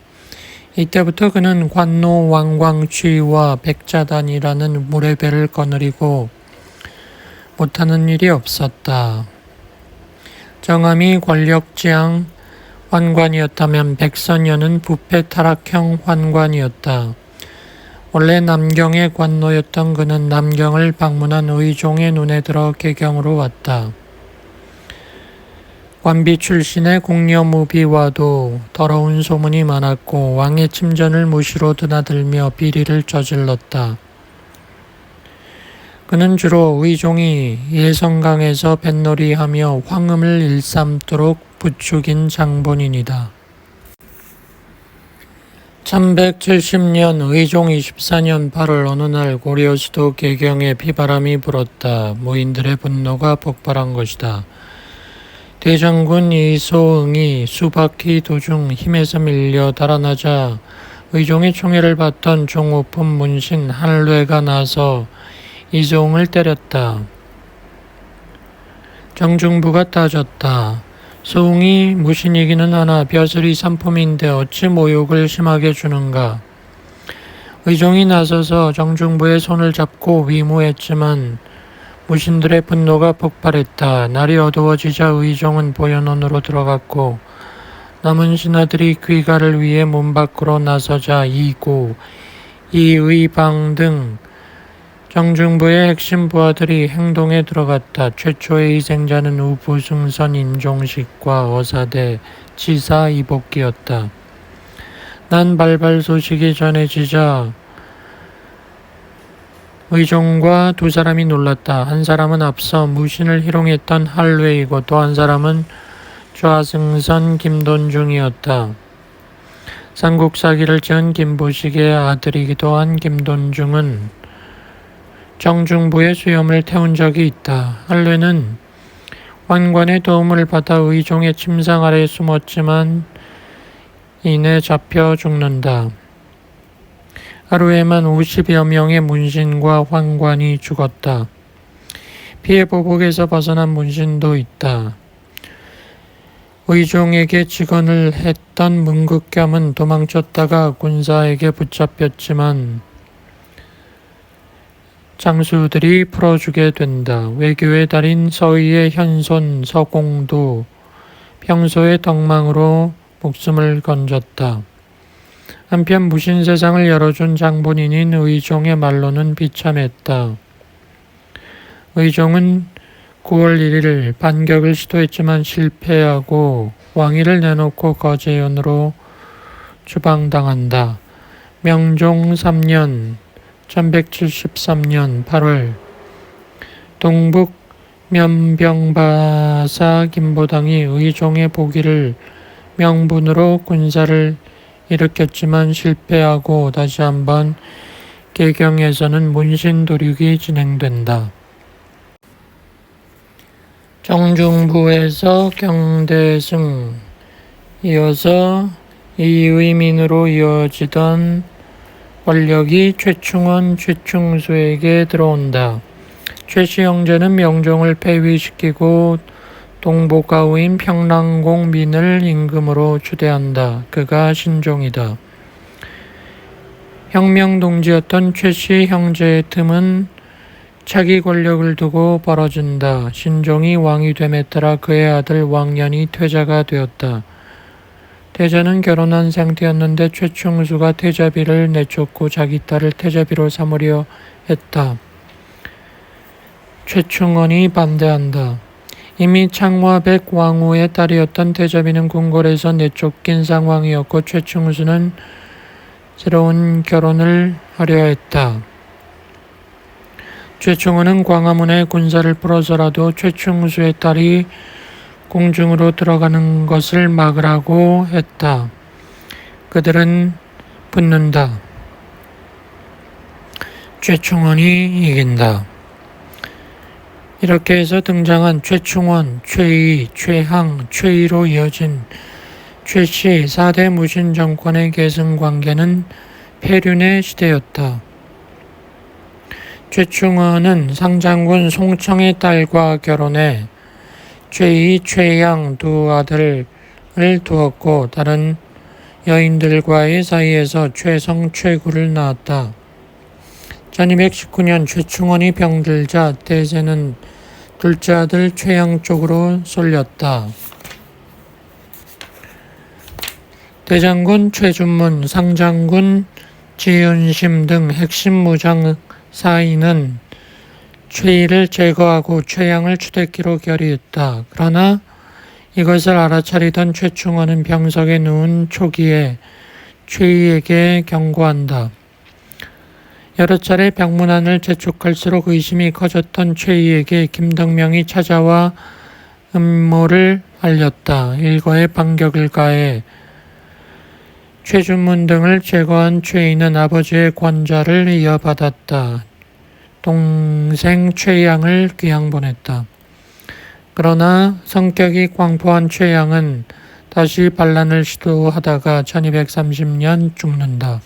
이때부터 그는 관노 왕광취와 백자단이라는 무례배를 거느리고 못하는 일이 없었다. 정함이 권력지향 환관이었다면 백선녀는 부패 타락형 환관이었다. 원래 남경의 관노였던 그는 남경을 방문한 의종의 눈에 들어 개경으로 왔다. 관비 출신의 공녀무비와도 더러운 소문이 많았고 왕의 침전을 무시로 드나들며 비리를 저질렀다. 그는 주로 의종이 예성강에서 뱃놀이하며 황음을 일삼도록 부추긴 장본인이다. 1170년 의종 24년 8월 어느 날 고려 수도 개경에 비바람이 불었다. 무인들의 분노가 폭발한 것이다. 대장군 이소응이 수바퀴 도중 힘에서 밀려 달아나자 의종의 총애를 받던 종우품 문신 한뢰가 나서 이소응을 때렸다. 정중부가 따졌다. 소응이 무신이기는 하나 벼슬이 삼품인데 어찌 모욕을 심하게 주는가. 의종이 나서서 정중부의 손을 잡고 위무했지만 무신들의 분노가 폭발했다. 날이 어두워지자 의종은 보현원으로 들어갔고 남은 신하들이 귀가를 위해 문 밖으로 나서자 이고, 이의방 등 정중부의 핵심 부하들이 행동에 들어갔다. 최초의 희생자는 우부승선 임종식과 어사대 지사 이복기였다. 난 발발 소식이 전해지자 의종과 두 사람이 놀랐다. 한 사람은 앞서 무신을 희롱했던 할외이고 또 한 사람은 좌승선 김돈중이었다. 삼국사기를 지은 김보식의 아들이기도 한 김돈중은 정중부의 수염을 태운 적이 있다. 한뢰는 환관의 도움을 받아 의종의 침상 아래에 숨었지만 이내 잡혀 죽는다. 하루에만 50여 명의 문신과 환관이 죽었다. 피해 보복에서 벗어난 문신도 있다. 의종에게 직언을 했던 문극겸은 도망쳤다가 군사에게 붙잡혔지만 장수들이 풀어주게 된다. 외교의 달인 서의의 현손 서공도 평소의 덕망으로 목숨을 건졌다. 한편 무신세상을 열어준 장본인인 의종의 말로는 비참했다. 의종은 9월 1일 반격을 시도했지만 실패하고 왕위를 내놓고 거제연으로 추방당한다. 명종 3년 1173년 8월 동북 면병바사 김보당이 의종의 복위를 명분으로 군사를 일으켰지만 실패하고 다시 한번 개경에서는 문신도륙이 진행된다. 정중부에서 경대승, 이어서 이의민으로 이어지던 권력이 최충원, 최충수에게 들어온다. 최씨 형제는 명종을 폐위시키고 동복아우인 평랑공 민을 임금으로 추대한다. 그가 신종이다. 혁명동지였던 최씨 형제의 틈은 차기 권력을 두고 벌어진다. 신종이 왕이 됨에 따라 그의 아들 왕년이 태자가 되었다. 태자는 결혼한 상태였는데 최충수가 태자비를 내쫓고 자기 딸을 태자비로 삼으려 했다. 최충원이 반대한다. 이미 창화백 왕후의 딸이었던 태자비는 궁궐에서 내쫓긴 상황이었고 최충수는 새로운 결혼을 하려 했다. 최충원은 광화문에 군사를 풀어서라도 최충수의 딸이 궁중으로 들어가는 것을 막으라고 했다. 그들은 붙는다. 최충원이 이긴다. 이렇게 해서 등장한 최충원, 최의, 최항, 최의로 이어진 최씨 4대 무신 정권의 계승관계는 폐륜의 시대였다. 최충원은 상장군 송청의 딸과 결혼해 최의, 최양 두 아들을 두었고 다른 여인들과의 사이에서 최성, 최구를 낳았다. 1219년 최충원이 병들자 태세는 둘째 아들 최양 쪽으로 쏠렸다. 대장군 최준문, 상장군 지윤심 등 핵심 무장 사인은 최의를 제거하고 최양을 추대기로 결의했다. 그러나 이것을 알아차리던 최충원은 병석에 누운 초기에 최의에게 경고한다. 여러 차례 병문안을 재촉할수록 의심이 커졌던 최의에게 김덕명이 찾아와 음모를 알렸다. 일거에 반격을 가해 최준문 등을 제거한 최의는 아버지의 관자를 이어받았다. 동생 최양을 귀양 보냈다. 그러나 성격이 광포한 최양은 다시 반란을 시도하다가 1230년 죽는다.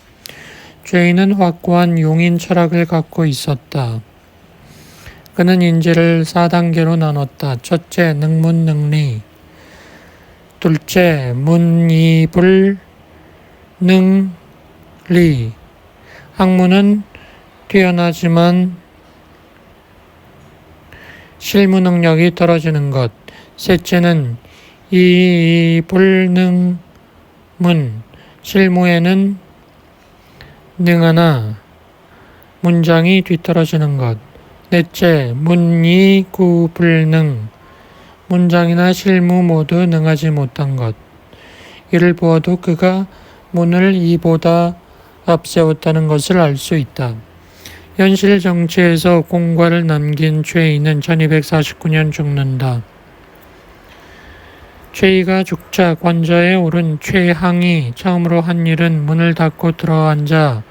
최의는 확고한 용인 철학을 갖고 있었다. 그는 인지를 4단계로 나눴다. 첫째, 능문능리. 둘째, 문이불능리. 학문은 뛰어나지만 실무 능력이 떨어지는 것. 셋째는 이불능문. 실무에는 능하나 문장이 뒤떨어지는 것. 넷째, 문이구불능. 문장이나 실무 모두 능하지 못한 것. 이를 보아도 그가 문을 이보다 앞세웠다는 것을 알 수 있다. 현실 정치에서 공과를 남긴 최의는 1249년 죽는다. 최이가 죽자 관자에 오른 최항이 처음으로 한 일은 문을 닫고 들어앉아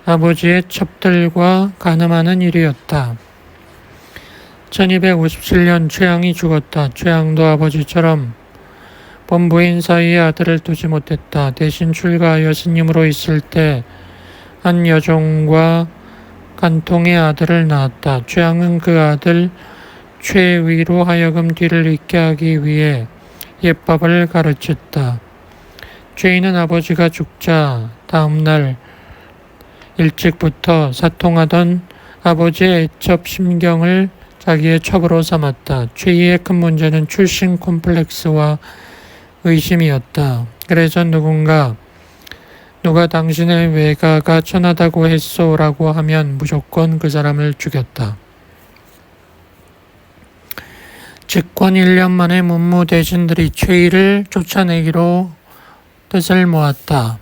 아버지의 첩들과 가늠하는 일이었다. 1257년 최항이 죽었다. 최항도 아버지처럼 본부인 사이에 아들을 두지 못했다. 대신 출가하여 스님으로 있을 때 한 여종과 간통의 아들을 낳았다. 최항은 그 아들 최위로 하여금 뒤를 잇게 하기 위해 예법을 가르쳤다. 최이는 아버지가 죽자 다음 날 일찍부터 사통하던 아버지의 애첩 심경을 자기의 첩으로 삼았다. 최이의 큰 문제는 출신 콤플렉스와 의심이었다. 그래서 누가 당신의 외가가 천하다고 했소라고 하면 무조건 그 사람을 죽였다. 집권 1년 만에 문무 대신들이 최이를 쫓아내기로 뜻을 모았다.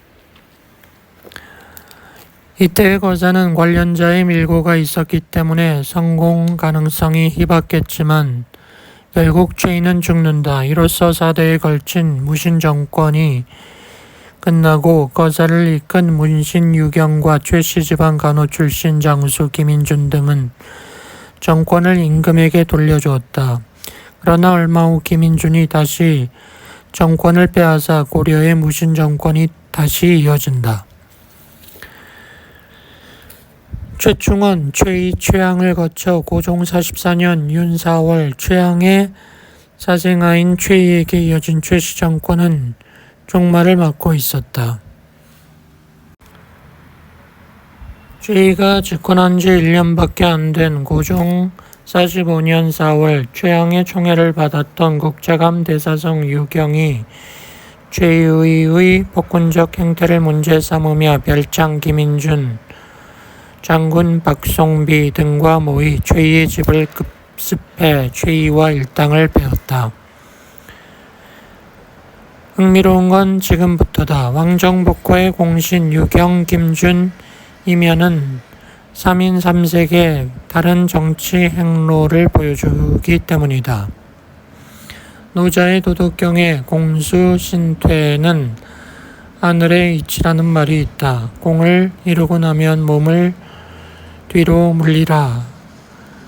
이때의 거사는 관련자의 밀고가 있었기 때문에 성공 가능성이 희박했지만 결국 최이는 죽는다. 이로써 4대에 걸친 무신 정권이 끝나고 거사를 이끈 문신 유경과 최씨 집안 간호 출신 장수 김인준 등은 정권을 임금에게 돌려주었다. 그러나 얼마 후 김인준이 다시 정권을 빼앗아 고려의 무신 정권이 다시 이어진다. 최충원, 최이, 최항을 거쳐 고종 44년 윤 4월 최항의 사생아인 최이에게 이어진 최씨 정권은 종말을 맞고 있었다. 최이가 집권한 지 1년밖에 안 된 고종 45년 4월 최항의 총애를 받았던 국자감 대사성 유경이 최이의 폭군적 행태를 문제 삼으며 별장 김인준, 장군 박송비 등과 모이 최이의 집을 급습해 최이와 일당을 베었다. 흥미로운 건 지금부터다. 왕정복과의 공신 유경, 김준, 이면은 3인 3색의 다른 정치 행로를 보여주기 때문이다. 노자의 도덕경에 공수신퇴는 하늘의 이치라는 말이 있다. 공을 이루고 나면 몸을 뒤로 물리라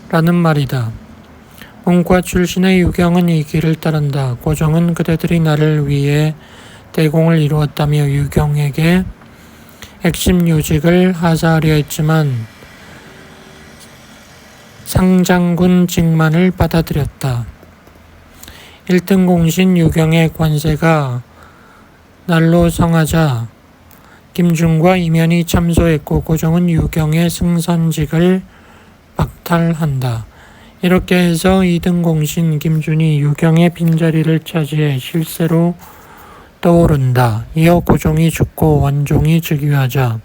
라는 말이다. 문과 출신의 유경은 이 길을 따른다. 고종은 그대들이 나를 위해 대공을 이루었다며 유경에게 핵심 요직을 하사하려 했지만 상장군 직만을 받아들였다. 1등 공신 유경의 관세가 날로 성하자 김준과 이면이 참소했고 고종은 유경의 승선직을 박탈한다. 이렇게 해서 2등 공신 김준이 유경의 빈자리를 차지해 실세로 떠오른다. 이어 고종이 죽고 원종이 즉위하자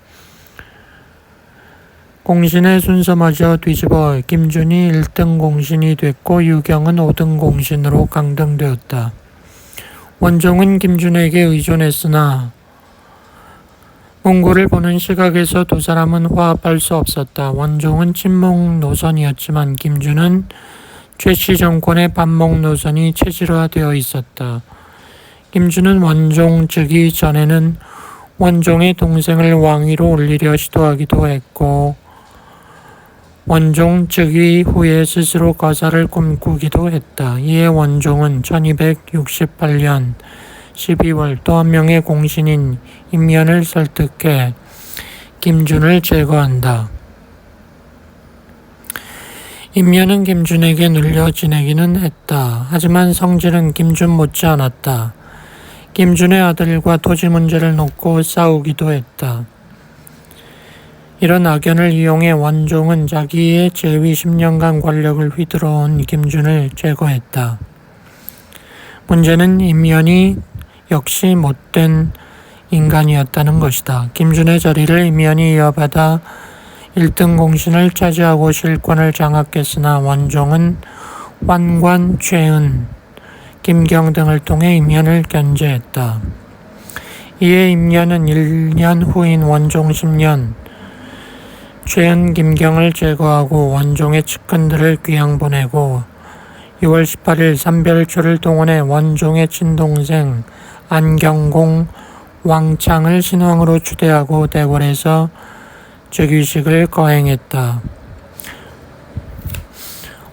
공신의 순서마저 뒤집어 김준이 1등 공신이 됐고 유경은 5등 공신으로 강등되었다. 원종은 김준에게 의존했으나 문구를 보는 시각에서 두 사람은 화합할 수 없었다. 원종은 친목 노선이었지만 김준은 최씨 정권의 반목 노선이 체질화되어 있었다. 김준은 원종 즉위 전에는 원종의 동생을 왕위로 올리려 시도하기도 했고 원종 즉위 후에 스스로 거사를 꿈꾸기도 했다. 이에 원종은 1268년 12월 또 한 명의 공신인 임면을 설득해 김준을 제거한다. 임면은 김준에게 눌려 지내기는 했다. 하지만 성질은 김준 못지 않았다. 김준의 아들과 토지 문제를 놓고 싸우기도 했다. 이런 악연을 이용해 원종은 자기의 재위 10년간 권력을 휘두르온 김준을 제거했다. 문제는 임면이 역시 못된 인간이었다는 것이다. 김준의 자리를 임면이 이어받아 1등 공신을 차지하고 실권을 장악했으나 원종은 환관, 최은, 김경 등을 통해 임면을 견제했다. 이에 임면은 1년 후인 원종 10년 최은, 김경을 제거하고 원종의 측근들을 귀양 보내고 6월 18일 삼별초를 동원해 원종의 친동생 안경공 왕창을 신왕으로 추대하고 대궐에서 즉위식을 거행했다.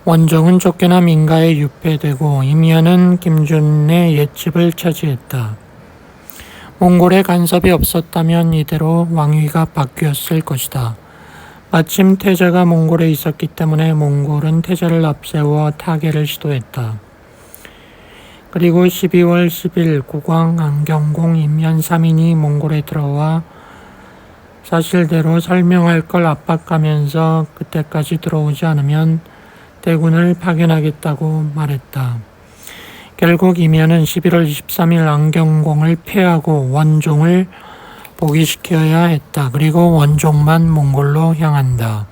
원종은 쫓겨나 민가에 유폐되고 임현은 김준의 옛집을 차지했다. 몽골에 간섭이 없었다면 이대로 왕위가 바뀌었을 것이다. 마침 태자가 몽골에 있었기 때문에 몽골은 태자를 앞세워 타계를 시도했다. 그리고 12월 10일 국왕 안경공 임현 3인이 몽골에 들어와 사실대로 설명할 걸 압박하면서 그때까지 들어오지 않으면 대군을 파견하겠다고 말했다. 결국 임현은 11월 23일 안경공을 폐하고 원종을 복위시켜야 했다. 그리고 원종만 몽골로 향한다.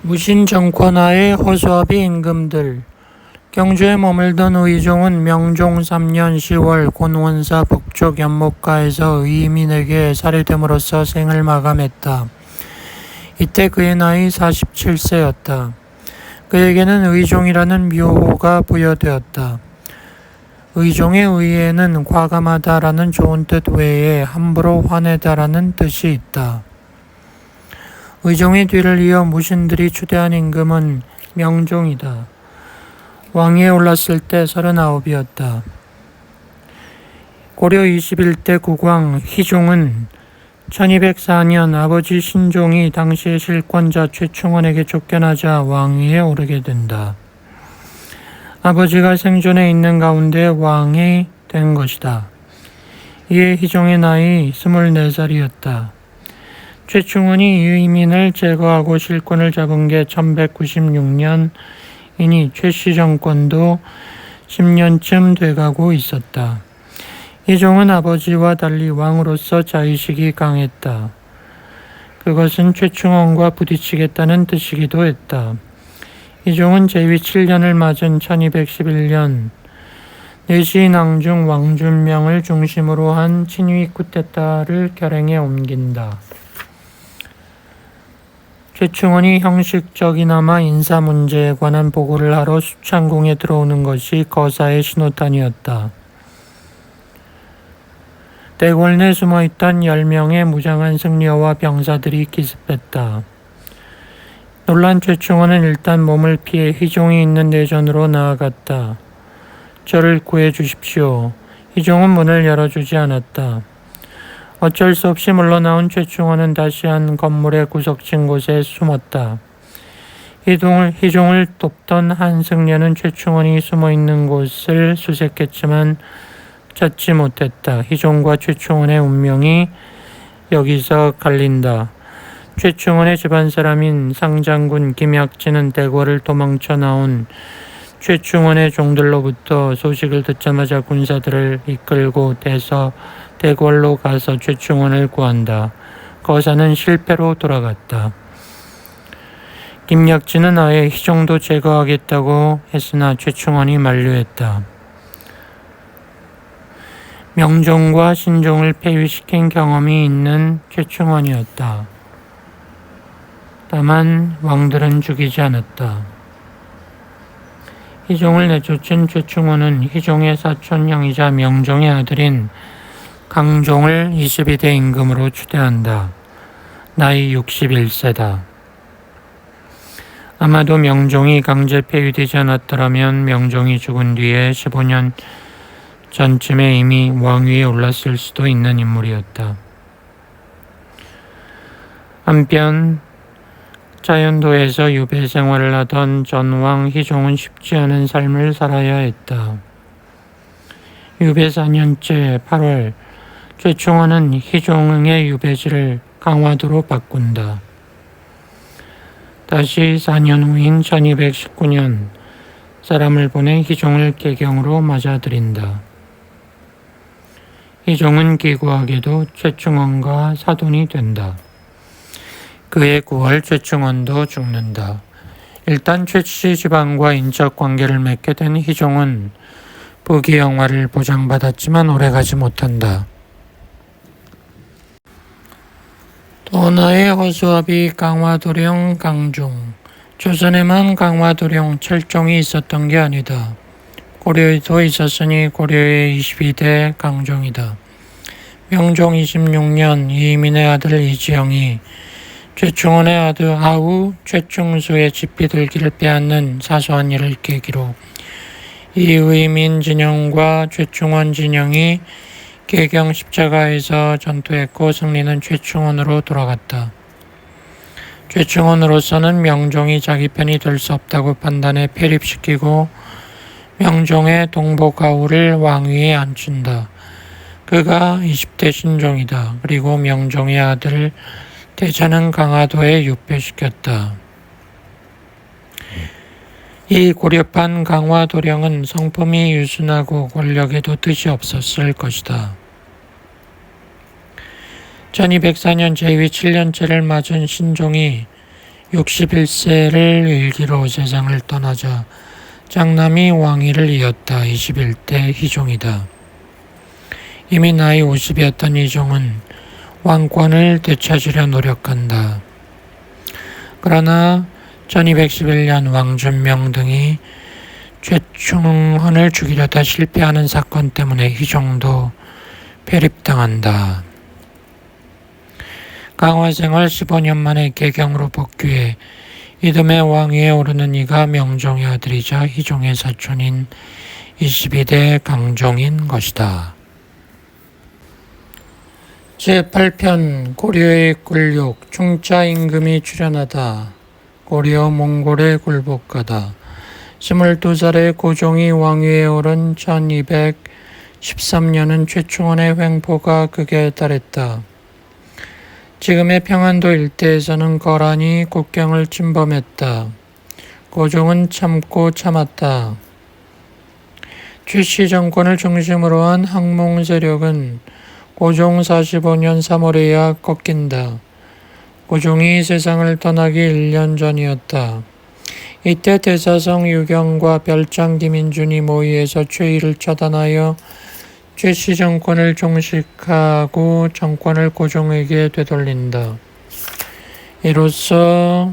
무신 정권하에 허수아비 임금들. 경주에 머물던 의종은 명종 3년 10월 곤원사 북쪽 연못가에서 의민에게 살해됨으로써 생을 마감했다. 이때 그의 나이 47세였다. 그에게는 의종이라는 묘호가 부여되었다. 의종의 의에는 과감하다라는 좋은 뜻 외에 함부로 화내다라는 뜻이 있다. 의종의 뒤를 이어 무신들이 추대한 임금은 명종이다. 왕위에 올랐을 때 39이었다. 고려 21대 국왕 희종은 1204년 아버지 신종이 당시의 실권자 최충원에게 쫓겨나자 왕위에 오르게 된다. 아버지가 생존해 있는 가운데 왕이 된 것이다. 이에 희종의 나이 24살이었다. 최충원이 의민을 제거하고 실권을 잡은 게 1196년이니 최씨 정권도 10년쯤 돼가고 있었다. 희종은 아버지와 달리 왕으로서 자의식이 강했다. 그것은 최충원과 부딪히겠다는 뜻이기도 했다. 희종은 제위 7년을 맞은 1211년 내시낭중 왕준명을 중심으로 한 친위 쿠데타를 결행에 옮긴다. 최충원이 형식적이나마 인사 문제에 관한 보고를 하러 수창궁에 들어오는 것이 거사의 신호탄이었다. 대궐 내 숨어있던 10명의 무장한 승려와 병사들이 기습했다. 놀란 최충원은 일단 몸을 피해 희종이 있는 내전으로 나아갔다. 저를 구해 주십시오. 희종은 문을 열어주지 않았다. 어쩔 수 없이 물러나온 최충원은 다시 한 건물의 구석진 곳에 숨었다. 희종을 돕던 한 승려는 최충원이 숨어있는 곳을 수색했지만 찾지 못했다. 희종과 최충원의 운명이 여기서 갈린다. 최충원의 집안 사람인 상장군 김약진은 대궐을 도망쳐 나온 최충원의 종들로부터 소식을 듣자마자 군사들을 이끌고 대궐로 가서 최충원을 구한다. 거사는 실패로 돌아갔다. 김약진은 아예 희종도 제거하겠다고 했으나 최충원이 만류했다. 명종과 신종을 폐위시킨 경험이 있는 최충원이었다. 다만 왕들은 죽이지 않았다. 희종을 내쫓은 최충원은 희종의 사촌 형이자 명종의 아들인 강종을 22대 임금으로 추대한다. 나이 61세다. 아마도 명종이 강제 폐위되지 않았더라면 명종이 죽은 뒤에 15년 전쯤에 이미 왕위에 올랐을 수도 있는 인물이었다. 한편 자연도에서 유배 생활을 하던 전왕 희종은 쉽지 않은 삶을 살아야 했다. 유배 4년째 8월 최충원은 희종의 유배지를 강화도로 바꾼다. 다시 4년 후인 1219년 사람을 보내 희종을 개경으로 맞아들인다. 희종은 기구하게도 최충원과 사돈이 된다. 그해 9월 최충원도 죽는다. 일단 최씨 집안과 인적 관계를 맺게 된 희종은 부귀영화를 보장받았지만 오래가지 못한다. 또 하나의 허수아비 강화도령 강중. 조선에만 강화도령 철종이 있었던 게 아니다. 고려에도 있었으니 고려의 22대 강종이다. 명종 26년 이민의 아들 이지영이 최충원의 아들 아우 최충수의 집비둘기를 빼앗는 사소한 일을 계기로 이의민 진영과 최충원 진영이 개경 십자가에서 전투했고 승리는 최충원으로 돌아갔다. 최충원으로서는 명종이 자기 편이 될 수 없다고 판단해 폐립시키고 명종의 동복 아우를 왕위에 앉힌다. 그가 20대 신종이다. 그리고 명종의 아들 태자는 강화도에 유폐시켰다. 이 고려판 강화도령은 성품이 유순하고 권력에도 뜻이 없었을 것이다. 1204년 제위 7년째를 맞은 신종이 61세를 일기로 세상을 떠나자 장남이 왕위를 이었다. 21대 희종이다. 이미 나이 50이었던 희종은 왕권을 되찾으려 노력한다. 그러나 1211년 왕준명 등이 최충헌을 죽이려다 실패하는 사건 때문에 희종도 폐립당한다. 강화생활 15년 만에 개경으로 복귀해 이듬해 왕위에 오르는 이가 명종의 아들이자 희종의 사촌인 22대 강종인 것이다. 제8편 고려의 굴욕 충차 임금이 출현하다. 고려 몽골의 굴복가다. 22살의 고종이 왕위에 오른 1213년은 최충원의 횡포가 극에 달했다. 지금의 평안도 일대에서는 거란이 국경을 침범했다. 고종은 참고 참았다. 최씨 정권을 중심으로 한 항몽 세력은 고종 45년 3월에야 꺾인다. 고종이 세상을 떠나기 1년 전이었다. 이때 대사성 유경과 별장 김인준이 모의해서 최희를 처단하여 최씨 정권을 종식하고 정권을 고종에게 되돌린다. 이로써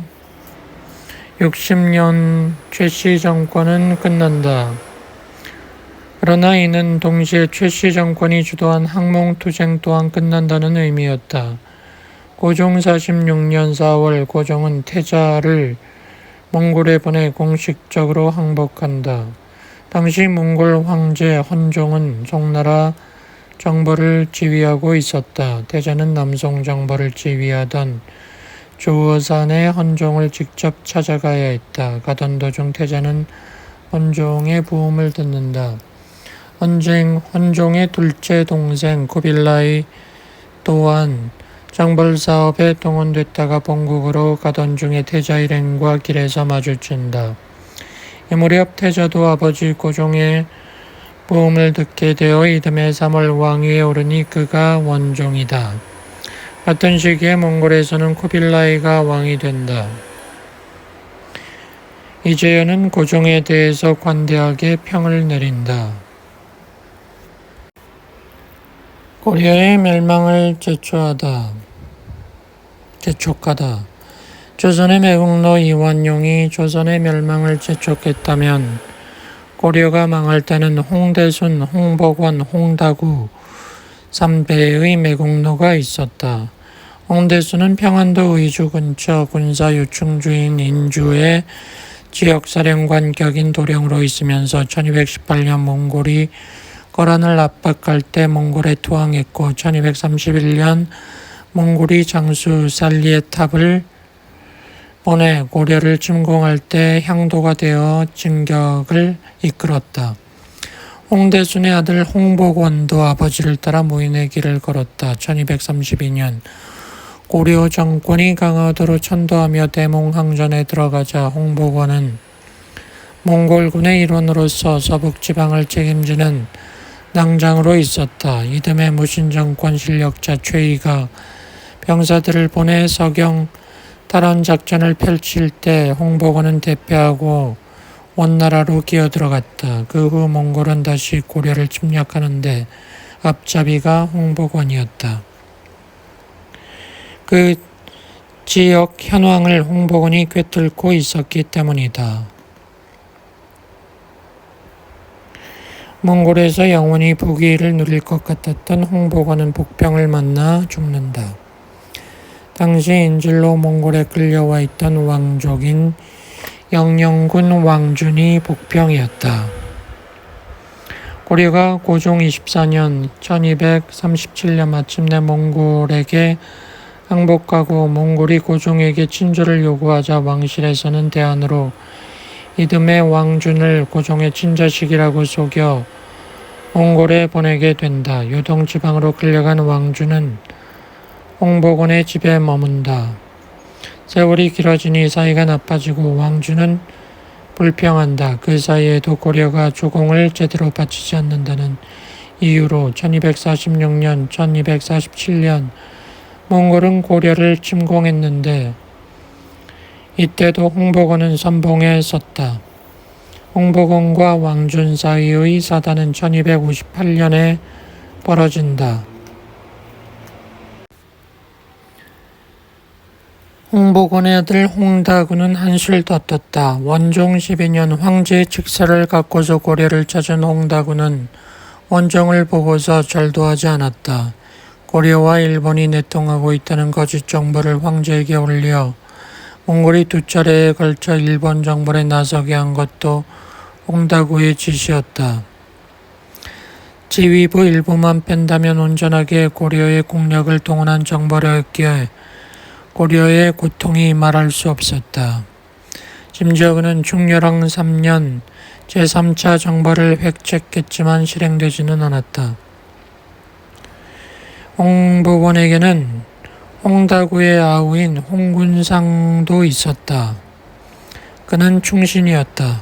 60년 최씨 정권은 끝난다. 그러나 이는 동시에 최씨 정권이 주도한 항몽투쟁 또한 끝난다는 의미였다. 고종 46년 4월 고종은 태자를 몽골에 보내 공식적으로 항복한다. 당시 몽골 황제 헌종은 송나라 정벌을 지휘하고 있었다. 태자는 남송 정벌을 지휘하던 조어산의 헌종을 직접 찾아가야 했다. 가던 도중 태자는 헌종의 부음을 듣는다. 헌종의 둘째 동생 쿠빌라이 또한 정벌사업에 동원됐다가 본국으로 가던 중에 태자 일행과 길에서 마주친다. 이 무렵 태자도 아버지 고종의 부음을 듣게 되어 이듬해 3월 왕위에 오르니 그가 원종이다. 같은 시기에 몽골에서는 쿠빌라이가 왕이 된다. 이재현은 고종에 대해서 관대하게 평을 내린다. 고려의 멸망을 재촉하다. 조선의 매국노 이완용이 조선의 멸망을 재촉했다면 고려가 망할 때는 홍대순, 홍복원, 홍다구 3대의 매국노가 있었다. 홍대순은 평안도 의주 근처 군사 요충주인 인주의 지역사령관 격인 도령으로 있으면서 1218년 몽골이 거란을 압박할 때 몽골에 투항했고 1231년 몽골이 장수 살리에탑을 보내 고려를 침공할 때 향도가 되어 진격을 이끌었다. 홍대순의 아들 홍복원도 아버지를 따라 모인의 길을 걸었다. 1232년 고려 정권이 강화도로 천도하며 대몽항전에 들어가자 홍복원은 몽골군의 일원으로서 서북지방을 책임지는 낭장으로 있었다. 이듬해 무신정권 실력자 최희가 병사들을 보내 서경 탈환 작전을 펼칠 때 홍복원은 대패하고 원나라로 기어들어갔다. 그 후 몽골은 다시 고려를 침략하는데 앞잡이가 홍복원이었다. 그 지역 현황을 홍보군이 꿰뚫고 있었기 때문이다. 몽골에서 영원히 부귀를 누릴 것 같았던 홍보군은 복병을 만나 죽는다. 당시 인질로 몽골에 끌려와 있던 왕족인 영영군 왕준이 복병이었다. 고려가 고종 24년 1237년 마침내 몽골에게 항복하고 몽골이 고종에게 친조를 요구하자 왕실에서는 대안으로 이듬해 왕준을 고종의 친자식이라고 속여 몽골에 보내게 된다. 요동 지방으로 끌려간 왕준은 홍보군의 집에 머문다. 세월이 길어지니 사이가 나빠지고 왕준은 불평한다. 그 사이에도 고려가 조공을 제대로 바치지 않는다는 이유로 1246년, 1247년 몽골은 고려를 침공했는데 이때도 홍보군은 선봉에 섰다. 홍보군과 왕준 사이의 사단은 1258년에 벌어진다. 홍보군의 아들 홍다군은 한술 더 떴다. 원종 12년 황제의 칙사를 갖고서 고려를 찾은 홍다군은 원종을 보고서 절도하지 않았다. 고려와 일본이 내통하고 있다는 거짓 정보를 황제에게 올려 몽골이 두 차례에 걸쳐 일본 정벌에 나서게 한 것도 홍다구의 지시였다. 지휘부 일부만 뺀다면 온전하게 고려의 국력을 동원한 정벌이었기에 고려의 고통이 말할 수 없었다. 심지어 그는 충렬왕 3년 제3차 정벌을 획책했지만 실행되지는 않았다. 홍보군에게는 홍다구의 아우인 홍군상도 있었다. 그는 충신이었다.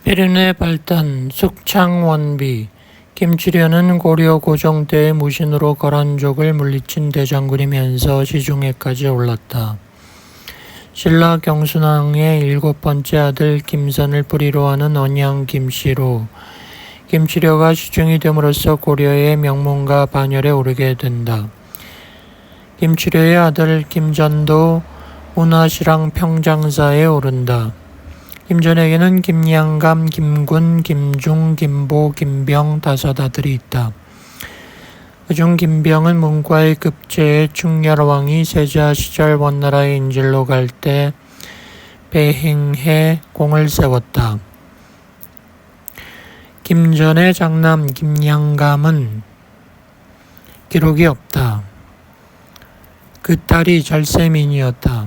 배륜의 발단, 숙창원비, 김치려는 고려 고종 때의 무신으로 거란족을 물리친 대장군이면서 시중에까지 올랐다. 신라 경순왕의 7번째 아들 김선을 뿌리로 하는 언양 김씨로 김치려가 시중이 됨으로써 고려의 명문가 반열에 오르게 된다. 김치려의 아들 김전도 운하시랑 평장사에 오른다. 김전에게는 김양감, 김군, 김중, 김보, 김병 5 아들이 있다. 그중 김병은 문과의 급제에 충렬왕이 세자 시절 원나라의 인질로 갈 때 배행해 공을 세웠다. 김전의 장남 김양감은 기록이 없다. 그 딸이 절세민이었다.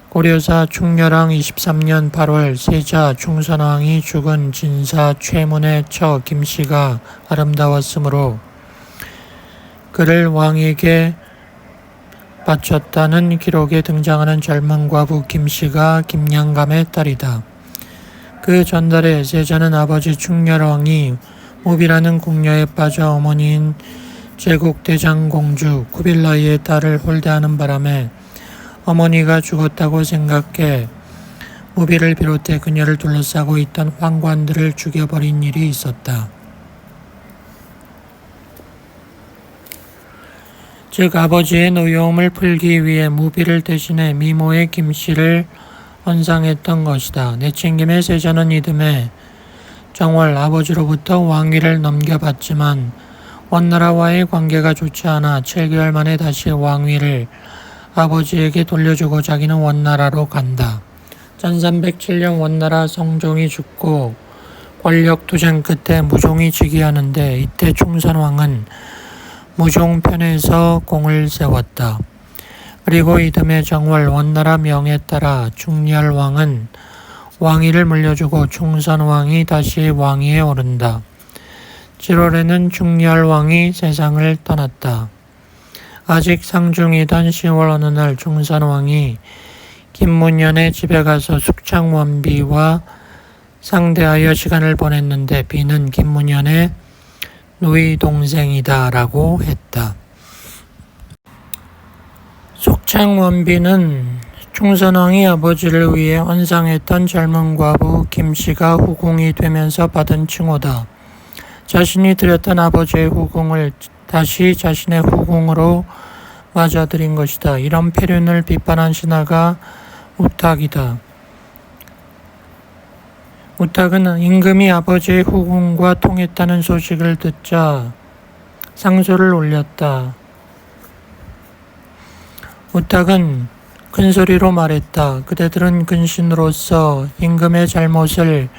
고려사 충렬왕 23년 8월 세자 충선왕이 죽은 진사 최문의 처 김씨가 아름다웠으므로 그를 왕에게 바쳤다는 기록에 등장하는 젊은 과부 김씨가 김양감의 딸이다. 그 전달에 세자는 아버지 충렬왕이 무비라는 궁녀에 빠져 어머니인 제국대장공주 쿠빌라이의 딸을 홀대하는 바람에 어머니가 죽었다고 생각해 무비를 비롯해 그녀를 둘러싸고 있던 황관들을 죽여버린 일이 있었다. 즉 아버지의 노여움을 풀기 위해 무비를 대신해 미모의 김씨를 헌상했던 것이다. 내친김에 세자는 이듬해 정월 아버지로부터 왕위를 넘겨받지만 원나라와의 관계가 좋지 않아 7개월 만에 다시 왕위를 아버지에게 돌려주고 자기는 원나라로 간다. 1307년 원나라 성종이 죽고 권력투쟁 끝에 무종이 즉위하는데 이때 충선왕은 무종 편에서 공을 세웠다. 그리고 이듬해 정월 원나라 명에 따라 충렬왕은 왕위를 물려주고 충선왕이 다시 왕위에 오른다. 7월에는 충렬왕이 세상을 떠났다. 아직 상중이던 10월 어느 날 충선왕이 김문연의 집에 가서 숙창원비와 상대하여 시간을 보냈는데 비는 김문연의 누이 동생이다 라고 했다. 숙창원비는 충선왕이 아버지를 위해 헌상했던 젊은 과부 김씨가 후궁이 되면서 받은 칭호다. 자신이 드렸던 아버지의 후궁을 다시 자신의 후궁으로 맞아들인 것이다. 이런 폐륜을 비판한 신하가 우탁이다. 우탁은 임금이 아버지의 후궁과 통했다는 소식을 듣자 상소를 올렸다. 우탁은 큰 소리로 말했다. 그대들은 근신으로서 임금의 잘못을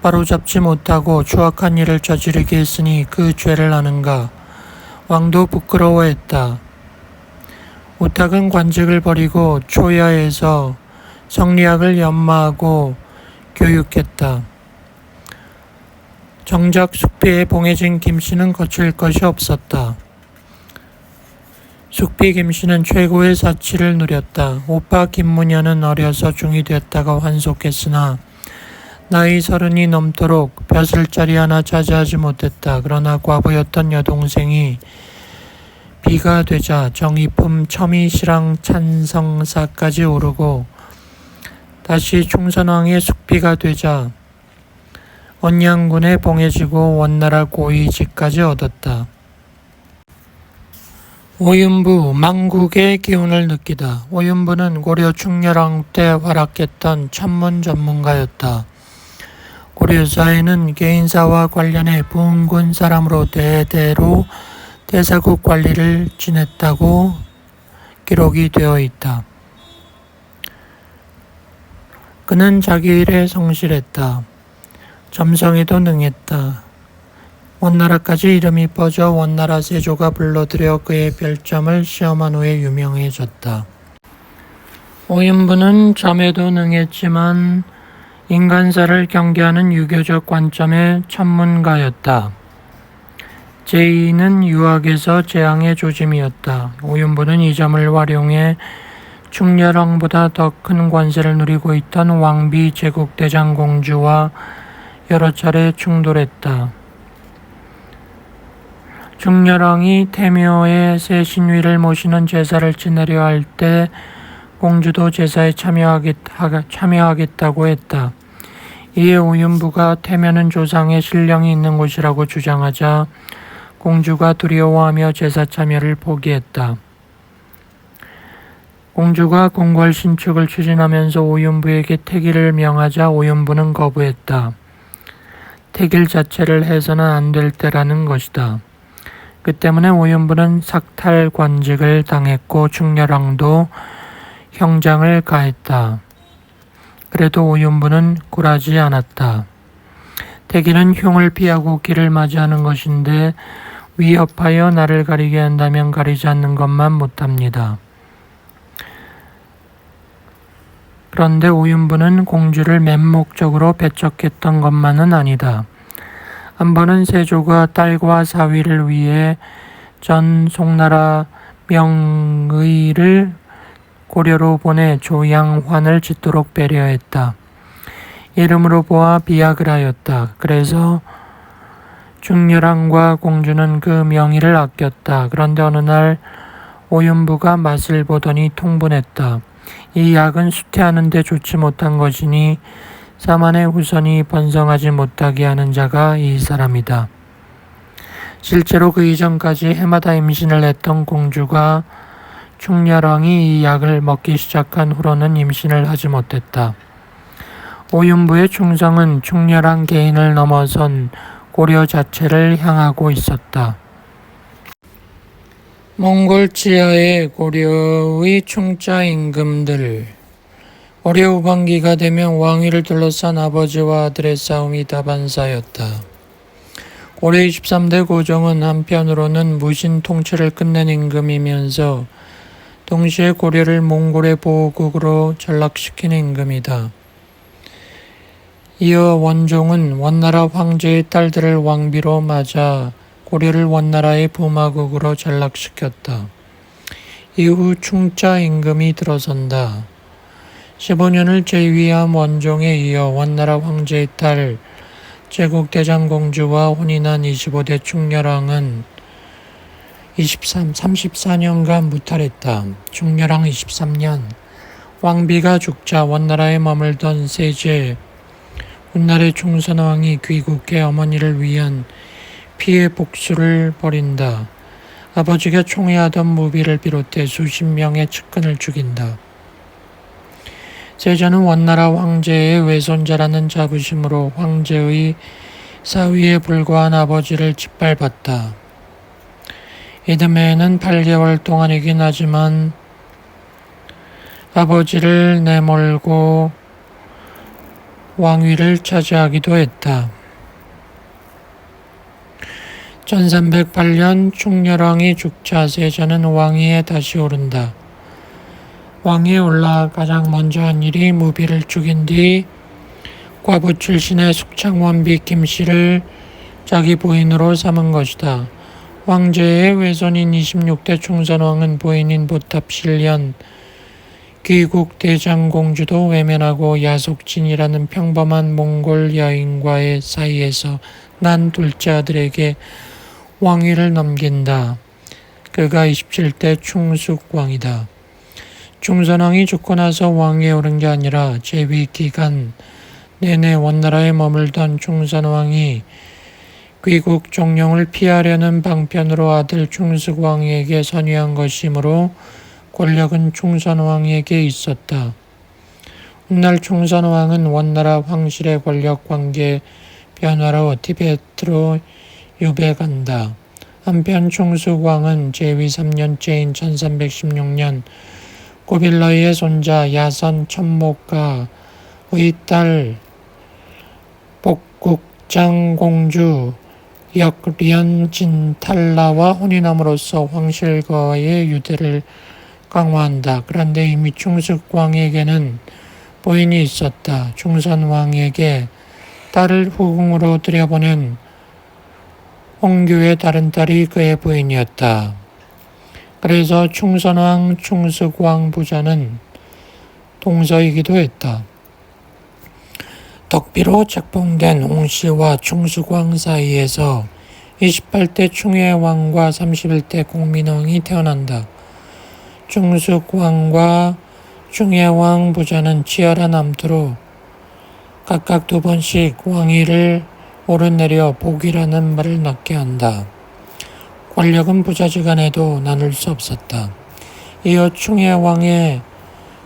바로잡지 못하고 추악한 일을 저지르게 했으니 그 죄를 아는가? 왕도 부끄러워했다. 우탁은 관직을 버리고 초야에서 성리학을 연마하고 교육했다. 정작 숙비에 봉해진 김씨는 거칠 것이 없었다. 숙비 김씨는 최고의 사치를 누렸다. 오빠 김문현은 어려서 중이 됐다가 환속했으나 나이 30이 넘도록 벼슬자리 하나 차지하지 못했다. 그러나 과부였던 여동생이 비가 되자 정의품 첨의시랑 찬성사까지 오르고 다시 충선왕의 숙비가 되자 언양군에 봉해지고 원나라 고위직까지 얻었다. 오윤부, 망국의 기운을 느끼다. 오윤부는 고려 충렬왕 때 활약했던 천문 전문가였다. 고려사에는 개인사와 관련해 부흥군 사람으로 대대로 대사국 관리를 지냈다고 기록이 되어 있다. 그는 자기 일에 성실했다. 점성에도 능했다. 원나라까지 이름이 퍼져 원나라 세조가 불러들여 그의 별점을 시험한 후에 유명해졌다. 오윤부는 점에도 능했지만 인간사를 경계하는 유교적 관점의 천문가였다. 제2는 유학에서 재앙의 조짐이었다. 오윤부는 이 점을 활용해 충렬왕보다 더 큰 관세를 누리고 있던 왕비 제국대장공주와 여러 차례 충돌했다. 충렬왕이 태묘에 새 신위를 모시는 제사를 지내려 할 때 공주도 제사에 참여하겠다고 했다. 이에 오윤부가 태묘는 조상의 신령이 있는 곳이라고 주장하자 공주가 두려워하며 제사 참여를 포기했다. 공주가 궁궐 신축을 추진하면서 오윤부에게 태길을 명하자 오윤부는 거부했다. 태길 자체를 해서는 안 될 때라는 것이다. 그 때문에 오윤부는 삭탈관직을 당했고 충렬왕도 형장을 가했다. 그래도 오윤부는 굴하지 않았다. 태길은 흉을 피하고 길을 맞이하는 것인데 위협하여 나를 가리게 한다면 가리지 않는 것만 못합니다. 그런데 오윤부는 공주를 맹목적으로 배척했던 것만은 아니다. 한 번은 세조가 딸과 사위를 위해 전 송나라 명의를 고려로 보내 조양환을 짓도록 배려했다. 이름으로 보아 비약을 하였다. 그래서 충렬왕과 공주는 그 명의를 아꼈다. 그런데 어느 날 오윤부가 맛을 보더니 통분했다. 이 약은 수태하는 데 좋지 못한 것이니 사만의 후손이 번성하지 못하게 하는 자가 이 사람이다. 실제로 그 이전까지 해마다 임신을 했던 공주가 충렬왕이 이 약을 먹기 시작한 후로는 임신을 하지 못했다. 오윤부의 충성은 충렬왕 개인을 넘어선 고려 자체를 향하고 있었다. 몽골 지하의 고려의 충자 임금들. 고려 후반기가 되면 왕위를 둘러싼 아버지와 아들의 싸움이 다반사였다. 고려 23대 고종은 한편으로는 무신 통치를 끝낸 임금이면서 동시에 고려를 몽골의 보호국으로 전락시킨 임금이다. 이어 원종은 원나라 황제의 딸들을 왕비로 맞아 고려를 원나라의 부마국으로 전락시켰다. 이후 충자 임금이 들어선다. 15년을 제위한 원종에 이어 원나라 황제의 딸 제국대장공주와 혼인한 25대 충렬왕은 34년간 무탈했다. 충렬왕 23년 왕비가 죽자 원나라에 머물던 세제 훗날의 충선왕이 귀국해 어머니를 위한 피해 복수를 벌인다. 아버지가 총애하던 무비를 비롯해 수십 명의 측근을 죽인다. 세자는 원나라 황제의 외손자라는 자부심으로 황제의 사위에 불과한 아버지를 짓밟았다. 이듬해에는 8개월 동안이긴 하지만 아버지를 내몰고 왕위를 차지하기도 했다. 1308년 충렬왕이 죽자 세자는 왕위에 다시 오른다. 왕위에 올라 가장 먼저 한 일이 무비를 죽인 뒤 과부 출신의 숙창원비 김씨를 자기 부인으로 삼은 것이다. 황제의 외손인 26대 충선왕은 부인인 보탑신련 귀국 대장공주도 외면하고 야속진이라는 평범한 몽골 여인과의 사이에서 난 둘째 아들에게 왕위를 넘긴다. 그가 27대 충숙왕이다. 충선왕이 죽고 나서 왕위에 오른 게 아니라 재위 기간 내내 원나라에 머물던 충선왕이 귀국 종용을 피하려는 방편으로 아들 충숙왕에게 선위한 것이므로 권력은 충선왕에게 있었다. 훗날 충선왕은 원나라 황실의 권력 관계 변화로 티베트로 유배간다. 한편 충숙왕은 재위 3년째인 1316년 고빌러이의 손자 야선 천목가의 딸 복국장공주 역련진탈라와 혼인함으로써 황실과의 유대를 강화한다. 그런데 이미 충숙왕에게는 부인이 있었다. 충선왕에게 딸을 후궁으로 들여보낸 홍규의 다른 딸이 그의 부인이었다. 그래서 충선왕, 충숙왕 부자는 동서이기도 했다. 덕비로 책봉된 홍씨와 충숙왕 사이에서 28대 충혜왕과 31대 공민왕이 태어난다. 충숙왕과 충혜왕 부자는 치열한 암투로 각각 2번씩 왕위를 오르내려 복이라는 말을 낳게 한다. 권력은 부자지간에도 나눌 수 없었다. 이어 충혜왕의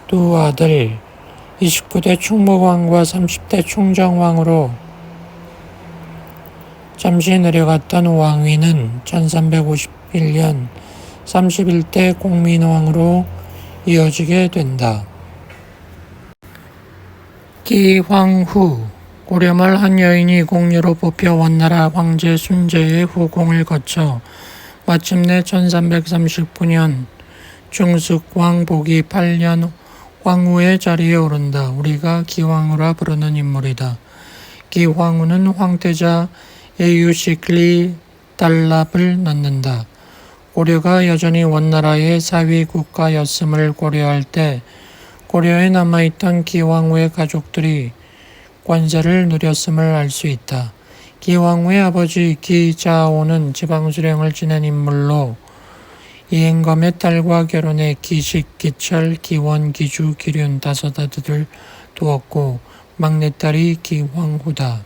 두 아들 29대 충무왕과 30대 충정왕으로 잠시 내려갔던 왕위는 1351년 31대 공민왕으로 이어지게 된다. 기황후 고려말 한 여인이 공유로 뽑혀 원나라 황제 순제의 후궁을 거쳐 마침내 1339년 충숙왕 복위 8년 황후의 자리에 오른다. 우리가 기황후라 부르는 인물이다. 기황후는 황태자 에유시클리 달랍을 낳는다. 고려가 여전히 원나라의 사위 국가였음을 고려할 때 고려에 남아있던 기황후의 가족들이 권세를 누렸음을 알 수 있다. 기황후의 아버지 기자오는 지방수령을 지낸 인물로 이행검의 딸과 결혼해 기식, 기철, 기원, 기주, 기륜 5 아들을 두었고 막내딸이 기황후다.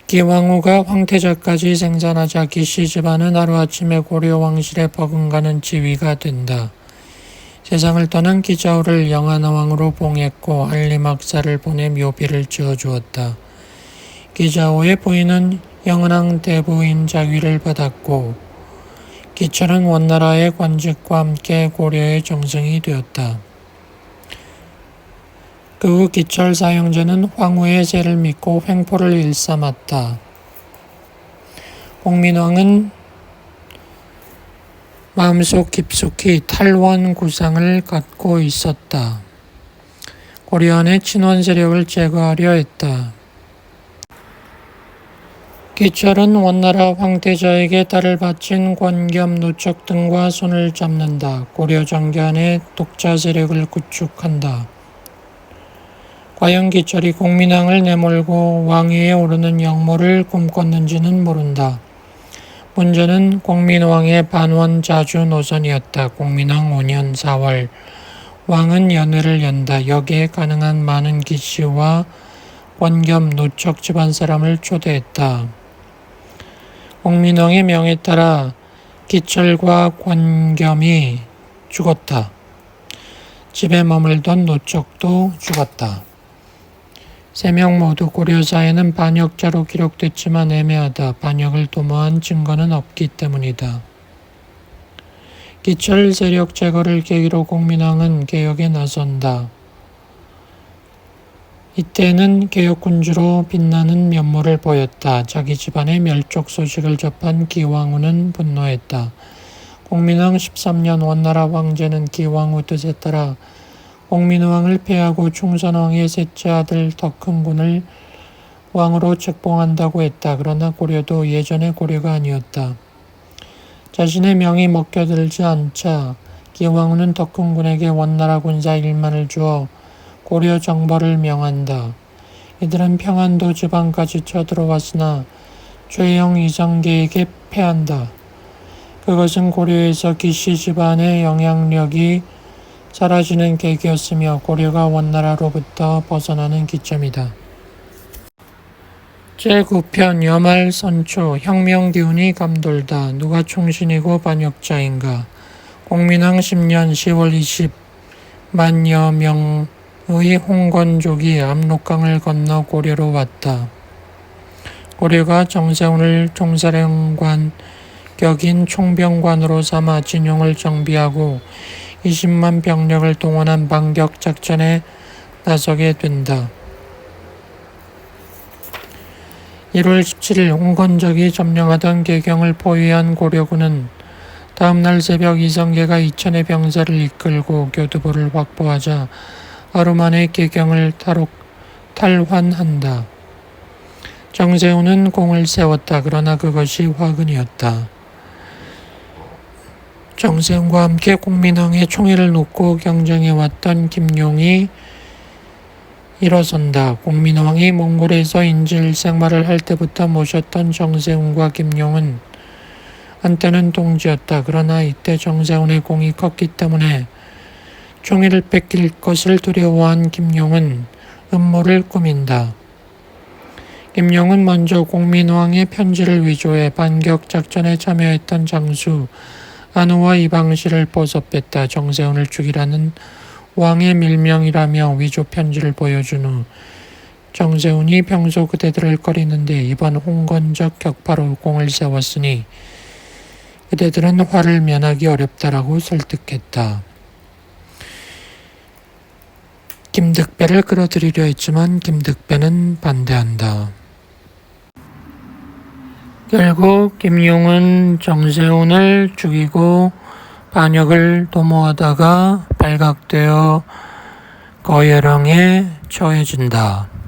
기황후가 황태자까지 생산하자 기씨 집안은 하루아침에 고려 왕실에 버금가는 지위가 된다. 세상을 떠난 기자오를 영한왕으로 봉했고 한림학사를 보내 묘비를 지어주었다. 기자오의 부인은 영은왕 대부인 자위를 받았고 기철은 원나라의 관직과 함께 고려의 정승이 되었다. 그 후 기철 사형제는 황후의 세를 믿고 횡포를 일삼았다. 공민왕은 마음속 깊숙이 탈원 구상을 갖고 있었다. 고려안의 친원 세력을 제거하려 했다. 기철은 원나라 황태자에게 딸을 바친 권겸, 노척 등과 손을 잡는다. 고려 정견의 독자 세력을 구축한다. 과연 기철이 공민왕을 내몰고 왕위에 오르는 역모를 꿈꿨는지는 모른다. 문제는 공민왕의 반원 자주 노선이었다. 공민왕 5년 4월 왕은 연회를 연다. 여기에 가능한 많은 기씨와 권겸, 노척 집안 사람을 초대했다. 공민왕의 명에 따라 기철과 권겸이 죽었다. 집에 머물던 노척도 죽었다. 3명 모두 고려사에는 반역자로 기록됐지만 애매하다. 반역을 도모한 증거는 없기 때문이다. 기철 세력 제거를 계기로 공민왕은 개혁에 나선다. 이때는 개혁군주로 빛나는 면모를 보였다. 자기 집안의 멸족 소식을 접한 기왕후는 분노했다. 공민왕 13년 원나라 황제는 기왕후 뜻에 따라 공민왕을 폐하고 충선왕의 셋째 아들 덕흥군을 왕으로 책봉한다고 했다. 그러나 고려도 예전의 고려가 아니었다. 자신의 명이 먹혀들지 않자 기왕후는 덕흥군에게 원나라 군사 1만을 주어 고려 정벌을 명한다. 이들은 평안도 지방까지 쳐들어왔으나 최영 이성계에게 패한다. 그것은 고려에서 기씨 집안의 영향력이 사라지는 계기였으며 고려가 원나라로부터 벗어나는 기점이다. 제9편 여말선초 혁명 기운이 감돌다. 누가 충신이고 반역자인가. 공민왕 10년 10월 20 만여 명의 홍건족이 압록강을 건너 고려로 왔다. 고려가 정세훈을 총사령관 격인 총병관으로 삼아 진용을 정비하고 20만 병력을 동원한 반격 작전에 나서게 된다. 1월 17일 홍건적이 점령하던 계경을 포위한 고려군은 다음날 새벽 이성계가 2천의 병사를 이끌고 교두보를 확보하자 하루 만에 계경을 탈환한다. 정세훈은 공을 세웠다. 그러나 그것이 화근이었다. 정세훈과 함께 공민왕의 총애를 놓고 경쟁해왔던 김용이 일어선다. 공민왕이 몽골에서 인질생활을 할 때부터 모셨던 정세훈과 김용은 한때는 동지였다. 그러나 이때 정세훈의 공이 컸기 때문에 총애를 뺏길 것을 두려워한 김용은 음모를 꾸민다. 김용은 먼저 공민왕의 편지를 위조해 반격 작전에 참여했던 장수 안우와 이방시를 보섭했다. 정세훈을 죽이라는 왕의 밀명이라며 위조 편지를 보여준 후 정세훈이 평소 그대들을 꺼리는데 이번 홍건적 격파로 공을 세웠으니 그대들은 화를 면하기 어렵다라고 설득했다. 김득배를 끌어들이려 했지만 김득배는 반대한다. 결국 김용은 정세훈을 죽이고 반역을 도모하다가 발각되어 거열형에 처해진다.